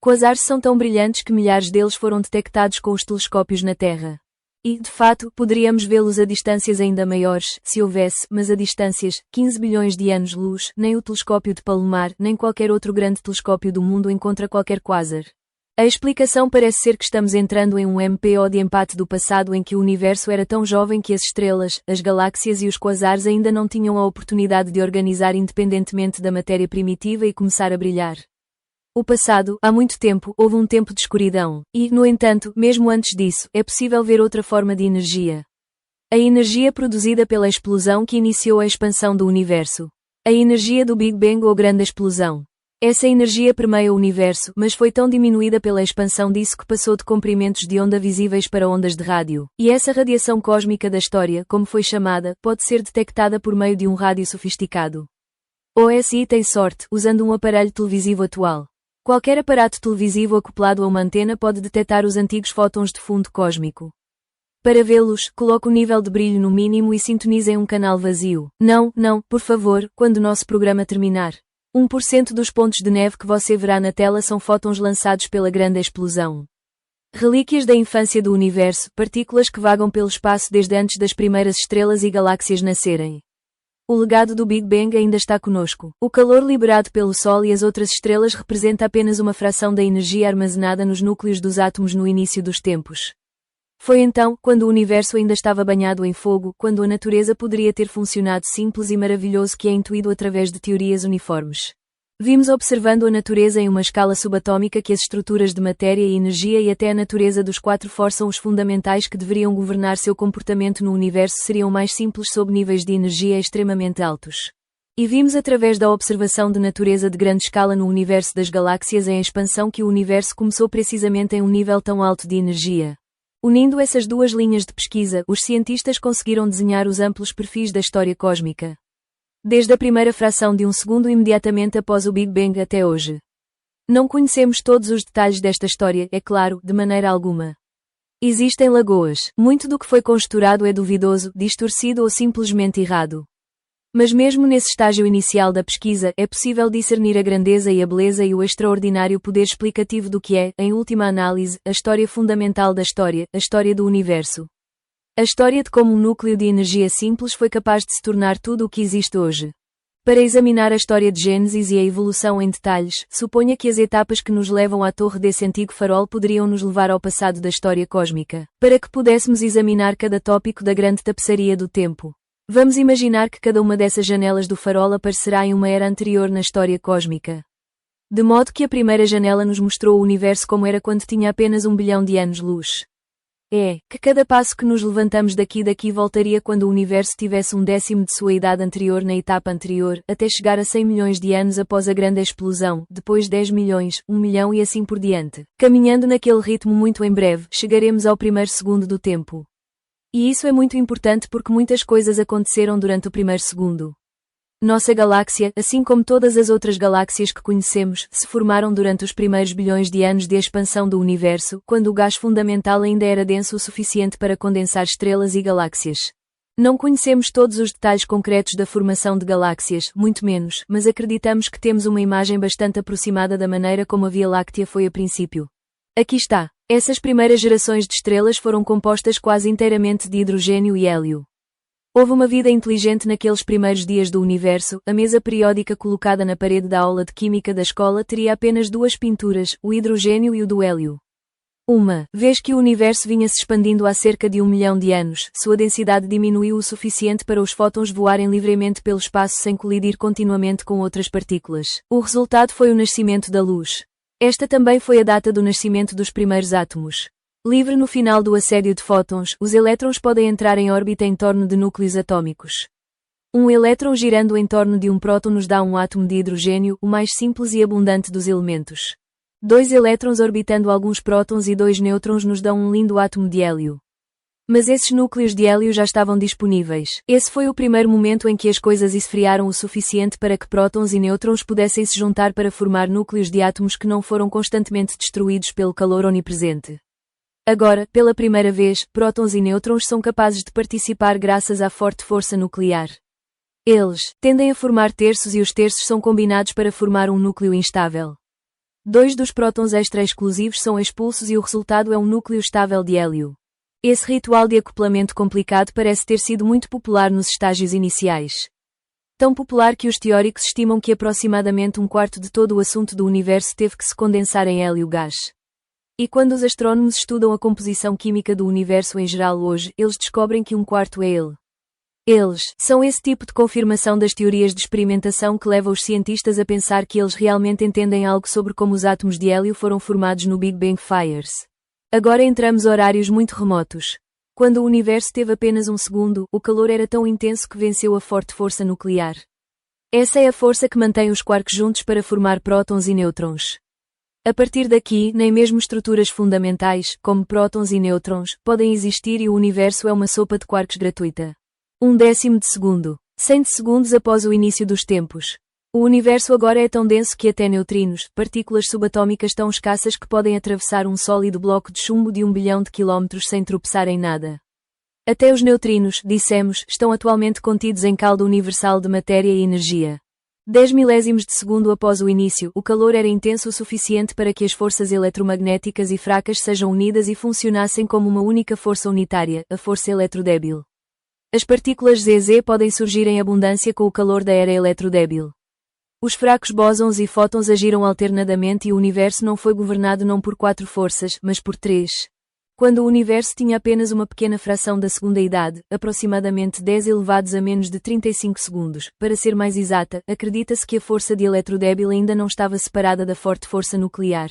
Quasares são tão brilhantes que milhares deles foram detectados com os telescópios na Terra. E, de fato, poderíamos vê-los a distâncias ainda maiores, se houvesse, mas a distâncias, 15 bilhões de anos-luz, nem o telescópio de Palomar, nem qualquer outro grande telescópio do mundo encontra qualquer quasar. A explicação parece ser que estamos entrando em um MPO de empate do passado em que o universo era tão jovem que as estrelas, as galáxias e os quasares ainda não tinham a oportunidade de organizar independentemente da matéria primitiva e começar a brilhar. O passado, há muito tempo, houve um tempo de escuridão, e, no entanto, mesmo antes disso, é possível ver outra forma de energia. A energia produzida pela explosão que iniciou a expansão do universo. A energia do Big Bang ou Grande Explosão. Essa energia permeia o universo, mas foi tão diminuída pela expansão disso que passou de comprimentos de onda visíveis para ondas de rádio. E essa radiação cósmica da história, como foi chamada, pode ser detectada por meio de um rádio sofisticado. O SI tem sorte, usando um aparelho televisivo atual. Qualquer aparato televisivo acoplado a uma antena pode detectar os antigos fótons de fundo cósmico. Para vê-los, coloque o nível de brilho no mínimo e sintonize em um canal vazio. Não, por favor, quando o nosso programa terminar. 1% dos pontos de neve que você verá na tela são fótons lançados pela Grande Explosão. Relíquias da infância do universo, partículas que vagam pelo espaço desde antes das primeiras estrelas e galáxias nascerem. O legado do Big Bang ainda está conosco. O calor liberado pelo Sol e as outras estrelas representa apenas uma fração da energia armazenada nos núcleos dos átomos no início dos tempos. Foi então, quando o universo ainda estava banhado em fogo, quando a natureza poderia ter funcionado simples e maravilhoso que é intuído através de teorias uniformes. Vimos observando a natureza em uma escala subatômica que as estruturas de matéria e energia e até a natureza dos quatro forçam os fundamentais que deveriam governar seu comportamento no universo seriam mais simples sob níveis de energia extremamente altos. E vimos através da observação de natureza de grande escala no universo das galáxias em expansão que o universo começou precisamente em um nível tão alto de energia. Unindo essas duas linhas de pesquisa, os cientistas conseguiram desenhar os amplos perfis da história cósmica. Desde a primeira fração de um segundo imediatamente após o Big Bang até hoje. Não conhecemos todos os detalhes desta história, é claro, de maneira alguma. Existem lagoas, muito do que foi conjecturado é duvidoso, distorcido ou simplesmente errado. Mas mesmo nesse estágio inicial da pesquisa, é possível discernir a grandeza e a beleza e o extraordinário poder explicativo do que é, em última análise, a história fundamental da história, a história do universo. A história de como um núcleo de energia simples foi capaz de se tornar tudo o que existe hoje. Para examinar a história de Gênesis e a evolução em detalhes, suponha que as etapas que nos levam à torre desse antigo farol poderiam nos levar ao passado da história cósmica, para que pudéssemos examinar cada tópico da grande tapeçaria do tempo. Vamos imaginar que cada uma dessas janelas do farol aparecerá em uma era anterior na história cósmica. De modo que a primeira janela nos mostrou o universo como era quando tinha apenas 1 bilhão de anos-luz. É, que cada passo que nos levantamos daqui voltaria quando o universo tivesse 1/10 de sua idade anterior na etapa anterior, até chegar a 100 milhões de anos após a grande explosão, depois 10 milhões, 1 milhão e assim por diante. Caminhando naquele ritmo muito em breve, chegaremos ao primeiro segundo do tempo. E isso é muito importante porque muitas coisas aconteceram durante o primeiro segundo. Nossa galáxia, assim como todas as outras galáxias que conhecemos, se formaram durante os primeiros bilhões de anos de expansão do universo, quando o gás fundamental ainda era denso o suficiente para condensar estrelas e galáxias. Não conhecemos todos os detalhes concretos da formação de galáxias, muito menos, mas acreditamos que temos uma imagem bastante aproximada da maneira como a Via Láctea foi a princípio. Aqui está. Essas primeiras gerações de estrelas foram compostas quase inteiramente de hidrogênio e hélio. Houve uma vida inteligente naqueles primeiros dias do universo. A mesa periódica colocada na parede da aula de química da escola teria apenas duas pinturas, o hidrogênio e o do hélio. Uma vez que o universo vinha se expandindo há cerca de 1 milhão de anos, sua densidade diminuiu o suficiente para os fótons voarem livremente pelo espaço sem colidir continuamente com outras partículas. O resultado foi o nascimento da luz. Esta também foi a data do nascimento dos primeiros átomos. Livre no final do assédio de fótons, os elétrons podem entrar em órbita em torno de núcleos atômicos. Um elétron girando em torno de um próton nos dá um átomo de hidrogênio, o mais simples e abundante dos elementos. 2 elétrons orbitando alguns prótons e 2 nêutrons nos dão um lindo átomo de hélio. Mas esses núcleos de hélio já estavam disponíveis. Esse foi o primeiro momento em que as coisas esfriaram o suficiente para que prótons e nêutrons pudessem se juntar para formar núcleos de átomos que não foram constantemente destruídos pelo calor onipresente. Agora, pela primeira vez, prótons e nêutrons são capazes de participar graças à forte força nuclear. Eles tendem a formar terços e os terços são combinados para formar um núcleo instável. 2 dos prótons extra-exclusivos são expulsos e o resultado é um núcleo estável de hélio. Esse ritual de acoplamento complicado parece ter sido muito popular nos estágios iniciais. Tão popular que os teóricos estimam que aproximadamente um quarto de todo o assunto do universo teve que se condensar em hélio gás. E quando os astrônomos estudam a composição química do universo em geral hoje, eles descobrem que um quarto é ele. Eles são esse tipo de confirmação das teorias de experimentação que leva os cientistas a pensar que eles realmente entendem algo sobre como os átomos de hélio foram formados no Big Bang Fires. Agora entramos a horários muito remotos. Quando o universo teve apenas um segundo, o calor era tão intenso que venceu a forte força nuclear. Essa é a força que mantém os quarks juntos para formar prótons e nêutrons. A partir daqui, nem mesmo estruturas fundamentais, como prótons e nêutrons, podem existir e o universo é uma sopa de quarks gratuita. 1/10 de segundo. 100 de segundos após o início dos tempos. O universo agora é tão denso que até neutrinos, partículas subatômicas tão escassas que podem atravessar um sólido bloco de chumbo de 1 bilhão de quilómetros sem tropeçar em nada. Até os neutrinos, dissemos, estão atualmente contidos em calda universal de matéria e energia. 10 milésimos de segundo após o início, o calor era intenso o suficiente para que as forças eletromagnéticas e fracas sejam unidas e funcionassem como uma única força unitária, a força eletrodébil. As partículas ZZ podem surgir em abundância com o calor da era eletrodébil. Os fracos bósons e fótons agiram alternadamente e o universo não foi governado não por 4 forças, mas por 3. Quando o universo tinha apenas uma pequena fração da segunda idade, aproximadamente 10 elevados a menos de 35 segundos, para ser mais exata, acredita-se que a força de eletrodébil ainda não estava separada da forte força nuclear.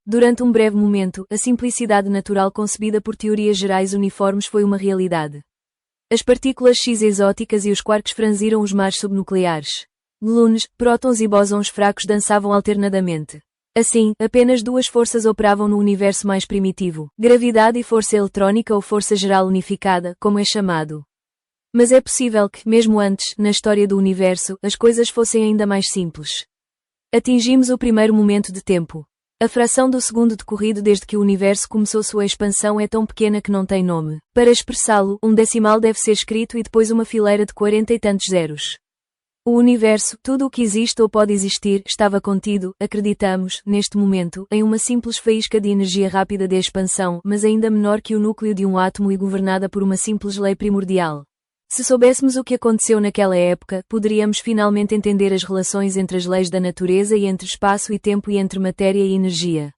Durante um breve momento, a simplicidade natural concebida por teorias gerais uniformes foi uma realidade. As partículas X exóticas e os quarks franziram os mares subnucleares. Gluons, prótons e bósons fracos dançavam alternadamente. Assim, apenas 2 forças operavam no universo mais primitivo, gravidade e força eletrónica ou força geral unificada, como é chamado. Mas é possível que, mesmo antes, na história do universo, as coisas fossem ainda mais simples. Atingimos o primeiro momento de tempo. A fração do segundo decorrido desde que o universo começou sua expansão é tão pequena que não tem nome. Para expressá-lo, um decimal deve ser escrito e depois uma fileira de 40 e tantos zeros. O universo, tudo o que existe ou pode existir, estava contido, acreditamos, neste momento, em uma simples faísca de energia rápida de expansão, mas ainda menor que o núcleo de um átomo e governada por uma simples lei primordial. Se soubéssemos o que aconteceu naquela época, poderíamos finalmente entender as relações entre as leis da natureza e entre espaço e tempo e entre matéria e energia.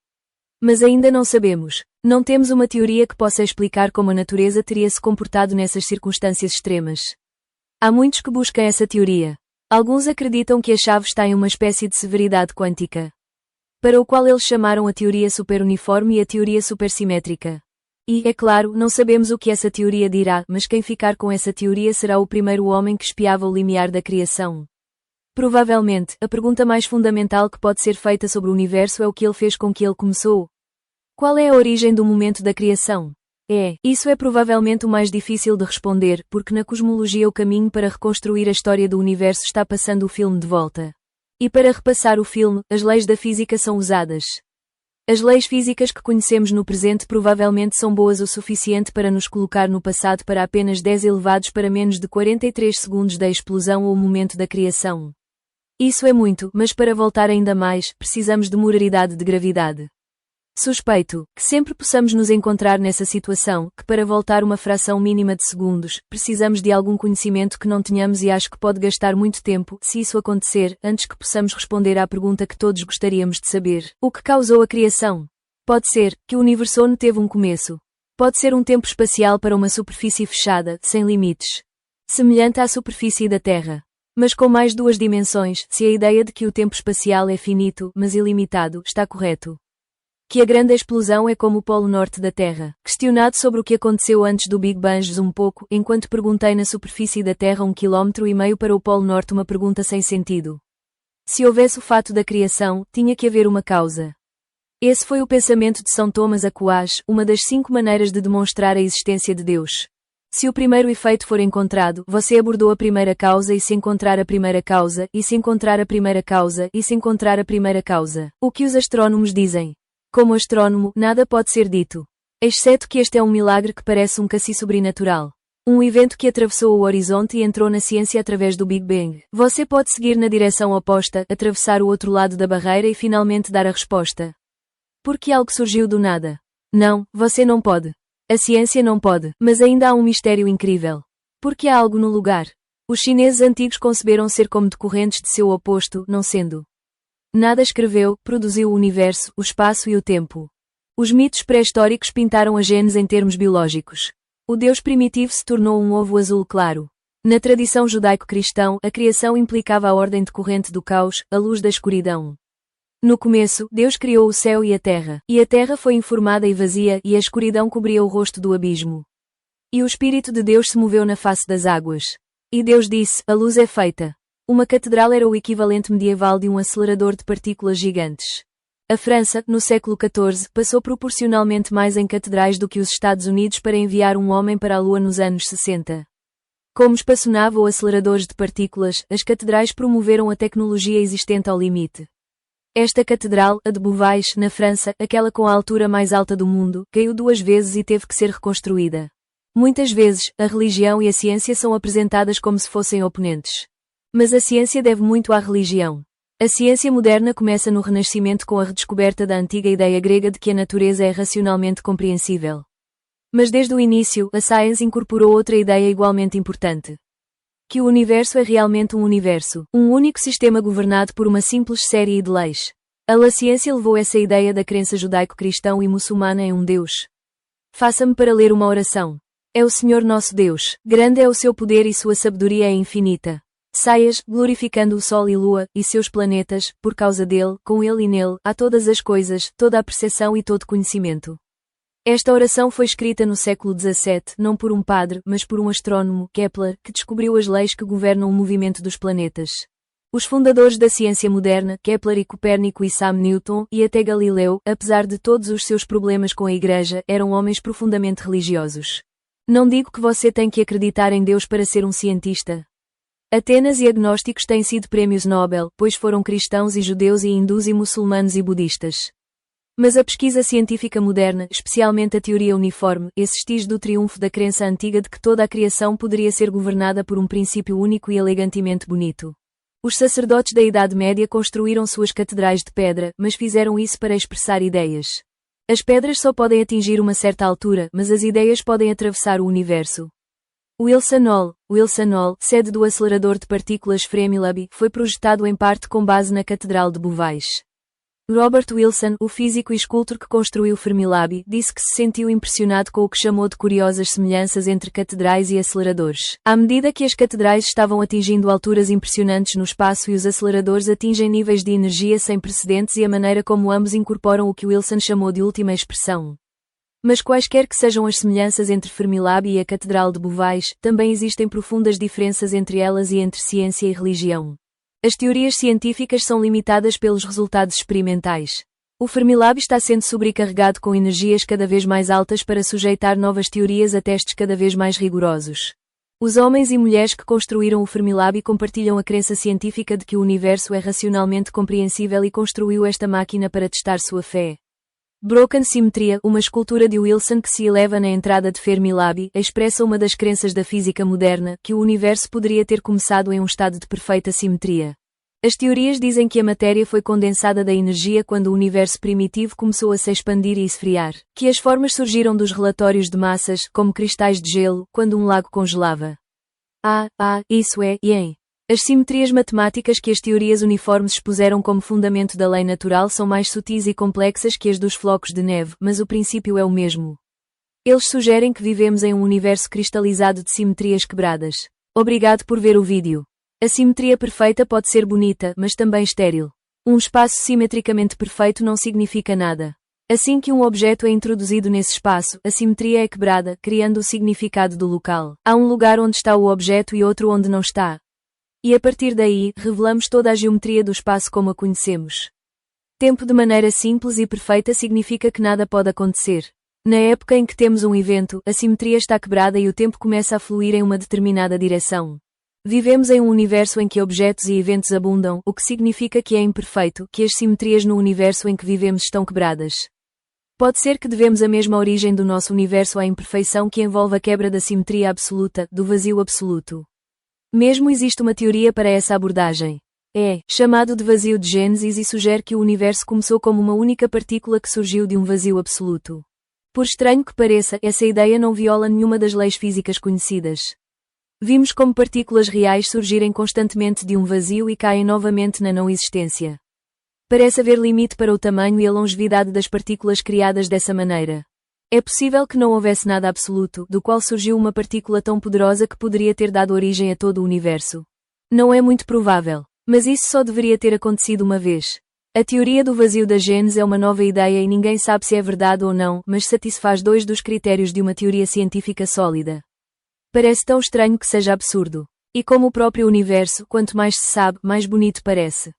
Mas ainda não sabemos. Não temos uma teoria que possa explicar como a natureza teria se comportado nessas circunstâncias extremas. Há muitos que buscam essa teoria. Alguns acreditam que a chave está em uma espécie de severidade quântica, para o qual eles chamaram a teoria superuniforme e a teoria supersimétrica. E, é claro, não sabemos o que essa teoria dirá, mas quem ficar com essa teoria será o primeiro homem que espiava o limiar da criação. Provavelmente, a pergunta mais fundamental que pode ser feita sobre o universo é o que ele fez com que ele começou. Qual é a origem do momento da criação? Isso é provavelmente o mais difícil de responder, porque na cosmologia o caminho para reconstruir a história do universo está passando o filme de volta. E para repassar o filme, as leis da física são usadas. As leis físicas que conhecemos no presente provavelmente são boas o suficiente para nos colocar no passado para apenas 10 elevados para menos de 43 segundos da explosão ou o momento da criação. Isso é muito, mas para voltar ainda mais, precisamos de muraridade de gravidade. Suspeito que sempre possamos nos encontrar nessa situação, que para voltar uma fração mínima de segundos, precisamos de algum conhecimento que não tenhamos e acho que pode gastar muito tempo, se isso acontecer, antes que possamos responder à pergunta que todos gostaríamos de saber. O que causou a criação? Pode ser que o universo teve um começo. Pode ser um tempo espacial para uma superfície fechada, sem limites. Semelhante à superfície da Terra. Mas com mais 2 dimensões, se a ideia de que o tempo espacial é finito, mas ilimitado, está correto. Que a grande explosão é como o polo norte da Terra. Questionado sobre o que aconteceu antes do Big Bang um pouco, enquanto perguntei na superfície da Terra 1,5 km para o polo norte uma pergunta sem sentido. Se houvesse o fato da criação, tinha que haver uma causa. Esse foi o pensamento de São Tomás Aquas, uma das 5 maneiras de demonstrar a existência de Deus. Se o primeiro efeito for encontrado, você abordou a primeira causa e se encontrar a primeira causa, e se encontrar a primeira causa, e se encontrar a primeira causa. O que os astrônomos dizem? Como astrônomo, nada pode ser dito. Exceto que este é um milagre que parece um casi sobrenatural. Um evento que atravessou o horizonte e entrou na ciência através do Big Bang. Você pode seguir na direção oposta, atravessar o outro lado da barreira e finalmente dar a resposta. Porque algo surgiu do nada. Não, você não pode. A ciência não pode, mas ainda há um mistério incrível. Porque há algo no lugar. Os chineses antigos conceberam ser como decorrentes de seu oposto, não sendo. Nada escreveu, produziu o universo, o espaço e o tempo. Os mitos pré-históricos pintaram a Gênese em termos biológicos. O Deus primitivo se tornou um ovo azul claro. Na tradição judaico-cristão, a criação implicava a ordem decorrente do caos, a luz da escuridão. No começo, Deus criou o céu e a terra foi informada e vazia, e a escuridão cobria o rosto do abismo. E o Espírito de Deus se moveu na face das águas. E Deus disse, a luz é feita. Uma catedral era o equivalente medieval de um acelerador de partículas gigantes. A França, no século XIV, passou proporcionalmente mais em catedrais do que os Estados Unidos para enviar um homem para a Lua nos anos 60. Como espaçonave ou aceleradores de partículas, as catedrais promoveram a tecnologia existente ao limite. Esta catedral, a de Beauvais, na França, aquela com a altura mais alta do mundo, caiu 2 vezes e teve que ser reconstruída. Muitas vezes, a religião e a ciência são apresentadas como se fossem oponentes. Mas a ciência deve muito à religião. A ciência moderna começa no Renascimento com a redescoberta da antiga ideia grega de que a natureza é racionalmente compreensível. Mas desde o início, a Science incorporou outra ideia igualmente importante. Que o universo é realmente um universo, um único sistema governado por uma simples série de leis. A ciência levou essa ideia da crença judaico-cristão e muçulmana em um Deus. Faça-me para ler uma oração. É o Senhor nosso Deus, grande é o seu poder e sua sabedoria é infinita. Saias, glorificando o Sol e Lua, e seus planetas, por causa dele, com ele e nele, há todas as coisas, toda a percepção e todo conhecimento. Esta oração foi escrita no século XVII, não por um padre, mas por um astrônomo, Kepler, que descobriu as leis que governam o movimento dos planetas. Os fundadores da ciência moderna, Kepler e Copérnico e Sam Newton, e até Galileu, apesar de todos os seus problemas com a Igreja, eram homens profundamente religiosos. Não digo que você tem que acreditar em Deus para ser um cientista. Atenas e agnósticos têm sido prémios Nobel, pois foram cristãos e judeus e hindus e muçulmanos e budistas. Mas a pesquisa científica moderna, especialmente a teoria uniforme, exige do triunfo da crença antiga de que toda a criação poderia ser governada por um princípio único e elegantemente bonito. Os sacerdotes da Idade Média construíram suas catedrais de pedra, mas fizeram isso para expressar ideias. As pedras só podem atingir uma certa altura, mas as ideias podem atravessar o universo. Wilson Hall, sede do acelerador de partículas Fermilab, foi projetado em parte com base na Catedral de Beauvais. Robert Wilson, o físico e escultor que construiu Fermilab, disse que se sentiu impressionado com o que chamou de curiosas semelhanças entre catedrais e aceleradores. À medida que as catedrais estavam atingindo alturas impressionantes no espaço e os aceleradores atingem níveis de energia sem precedentes e a maneira como ambos incorporam o que Wilson chamou de última expressão. Mas quaisquer que sejam as semelhanças entre Fermilab e a Catedral de Beauvais, também existem profundas diferenças entre elas e entre ciência e religião. As teorias científicas são limitadas pelos resultados experimentais. O Fermilab está sendo sobrecarregado com energias cada vez mais altas para sujeitar novas teorias a testes cada vez mais rigorosos. Os homens e mulheres que construíram o Fermilab compartilham a crença científica de que o universo é racionalmente compreensível e construiu esta máquina para testar sua fé. Broken Symmetry, uma escultura de Wilson que se eleva na entrada de Fermilab, expressa uma das crenças da física moderna, que o universo poderia ter começado em um estado de perfeita simetria. As teorias dizem que a matéria foi condensada da energia quando o universo primitivo começou a se expandir e esfriar, que as formas surgiram dos relatórios de massas, como cristais de gelo, quando um lago congelava. Isso é, As simetrias matemáticas que as teorias uniformes expuseram como fundamento da lei natural são mais sutis e complexas que as dos flocos de neve, mas o princípio é o mesmo. Eles sugerem que vivemos em um universo cristalizado de simetrias quebradas. Obrigado por ver o vídeo. A simetria perfeita pode ser bonita, mas também estéril. Um espaço simetricamente perfeito não significa nada. Assim que um objeto é introduzido nesse espaço, a simetria é quebrada, criando o significado do local. Há um lugar onde está o objeto e outro onde não está. E a partir daí, revelamos toda a geometria do espaço como a conhecemos. Tempo de maneira simples e perfeita significa que nada pode acontecer. Na época em que temos um evento, a simetria está quebrada e o tempo começa a fluir em uma determinada direção. Vivemos em um universo em que objetos e eventos abundam, o que significa que é imperfeito, que as simetrias no universo em que vivemos estão quebradas. Pode ser que devemos a mesma origem do nosso universo à imperfeição que envolve a quebra da simetria absoluta, do vazio absoluto. Mesmo existe uma teoria para essa abordagem. É chamado de vazio de Gênesis e sugere que o universo começou como uma única partícula que surgiu de um vazio absoluto. Por estranho que pareça, essa ideia não viola nenhuma das leis físicas conhecidas. Vimos como partículas reais surgirem constantemente de um vazio e caem novamente na não-existência. Parece haver limite para o tamanho e a longevidade das partículas criadas dessa maneira. É possível que não houvesse nada absoluto, do qual surgiu uma partícula tão poderosa que poderia ter dado origem a todo o universo. Não é muito provável, mas isso só deveria ter acontecido uma vez. A teoria do vazio da Gênese é uma nova ideia e ninguém sabe se é verdade ou não, mas satisfaz dois dos critérios de uma teoria científica sólida. Parece tão estranho que seja absurdo. E como o próprio universo, quanto mais se sabe, mais bonito parece.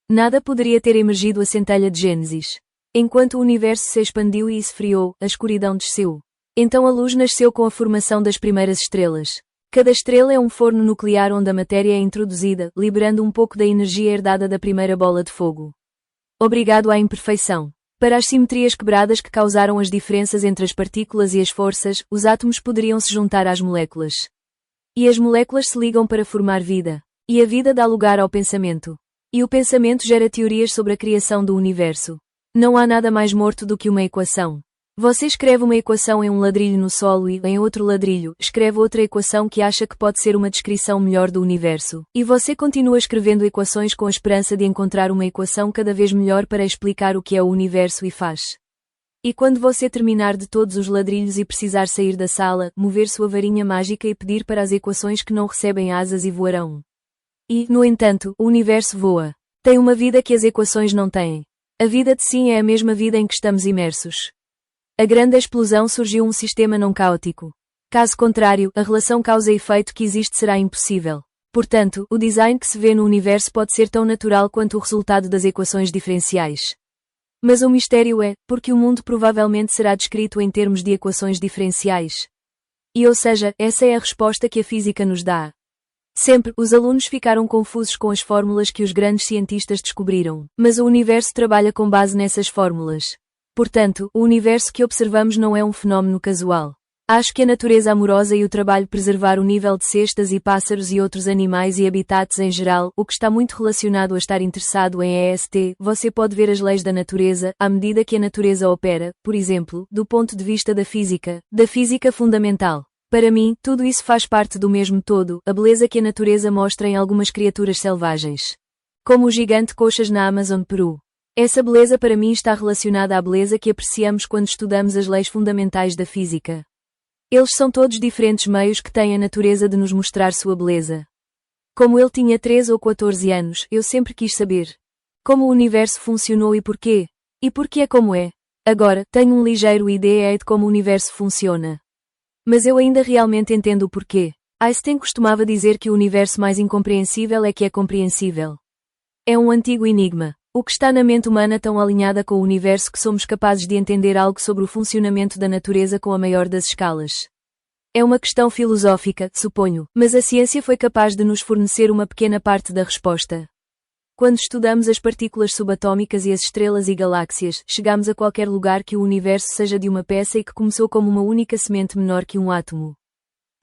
Nada poderia ter emergido a centelha de Gênesis. Enquanto o universo se expandiu e esfriou, a escuridão desceu. Então a luz nasceu com a formação das primeiras estrelas. Cada estrela é um forno nuclear onde a matéria é introduzida, liberando um pouco da energia herdada da primeira bola de fogo. Obrigado à imperfeição. Para as simetrias quebradas que causaram as diferenças entre as partículas e as forças, os átomos poderiam se juntar às moléculas. E as moléculas se ligam para formar vida. E a vida dá lugar ao pensamento. E o pensamento gera teorias sobre a criação do universo. Não há nada mais morto do que uma equação. Você escreve uma equação em um ladrilho no solo e, em outro ladrilho, escreve outra equação que acha que pode ser uma descrição melhor do universo. E você continua escrevendo equações com a esperança de encontrar uma equação cada vez melhor para explicar o que é o universo e faz. E quando você terminar de todos os ladrilhos e precisar sair da sala, mover sua varinha mágica e pedir para as equações que não recebem asas e voarão. E, no entanto, o universo voa. Tem uma vida que as equações não têm. A vida de sim é a mesma vida em que estamos imersos. A grande explosão surgiu um sistema não caótico. Caso contrário, a relação causa e efeito que existe será impossível. Portanto, o design que se vê no universo pode ser tão natural quanto o resultado das equações diferenciais. Mas o mistério é, porque o mundo provavelmente será descrito em termos de equações diferenciais. E ou seja, essa é a resposta que a física nos dá. Sempre, os alunos ficaram confusos com as fórmulas que os grandes cientistas descobriram, mas o universo trabalha com base nessas fórmulas. Portanto, o universo que observamos não é um fenómeno casual. Acho que a natureza amorosa e o trabalho preservar o nível de cestas e pássaros e outros animais e habitats em geral, o que está muito relacionado a estar interessado em EST, você pode ver as leis da natureza, à medida que a natureza opera, por exemplo, do ponto de vista da física fundamental. Para mim, tudo isso faz parte do mesmo todo, a beleza que a natureza mostra em algumas criaturas selvagens. Como o gigante coxas na Amazon, Peru. Essa beleza para mim está relacionada à beleza que apreciamos quando estudamos as leis fundamentais da física. Eles são todos diferentes meios que têm a natureza de nos mostrar sua beleza. Como ele tinha 13 ou 14 anos, eu sempre quis saber como o universo funcionou e porquê. E porquê é como é. Agora, tenho um ligeiro ideia de como o universo funciona. Mas eu ainda realmente entendo o porquê. Einstein costumava dizer que o universo mais incompreensível é que é compreensível. É um antigo enigma. O que está na mente humana tão alinhada com o universo que somos capazes de entender algo sobre o funcionamento da natureza com a maior das escalas. É uma questão filosófica, suponho, mas a ciência foi capaz de nos fornecer uma pequena parte da resposta. Quando estudamos as partículas subatômicas e as estrelas e galáxias, chegamos a qualquer lugar que o universo seja de uma peça e que começou como uma única semente menor que um átomo.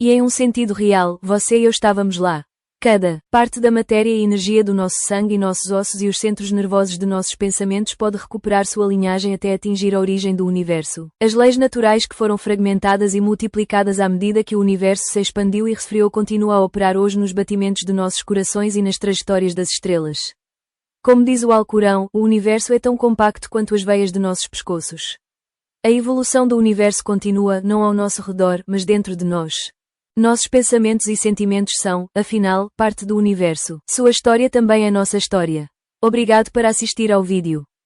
E em um sentido real, você e eu estávamos lá. Cada parte da matéria e energia do nosso sangue e nossos ossos e os centros nervosos de nossos pensamentos pode recuperar sua linhagem até atingir a origem do universo. As leis naturais que foram fragmentadas e multiplicadas à medida que o universo se expandiu e resfriou continuam a operar hoje nos batimentos de nossos corações e nas trajetórias das estrelas. Como diz o Alcorão, o universo é tão compacto quanto as veias de nossos pescoços. A evolução do universo continua, não ao nosso redor, mas dentro de nós. Nossos pensamentos e sentimentos são, afinal, parte do universo. Sua história também é nossa história. Obrigado por assistir ao vídeo.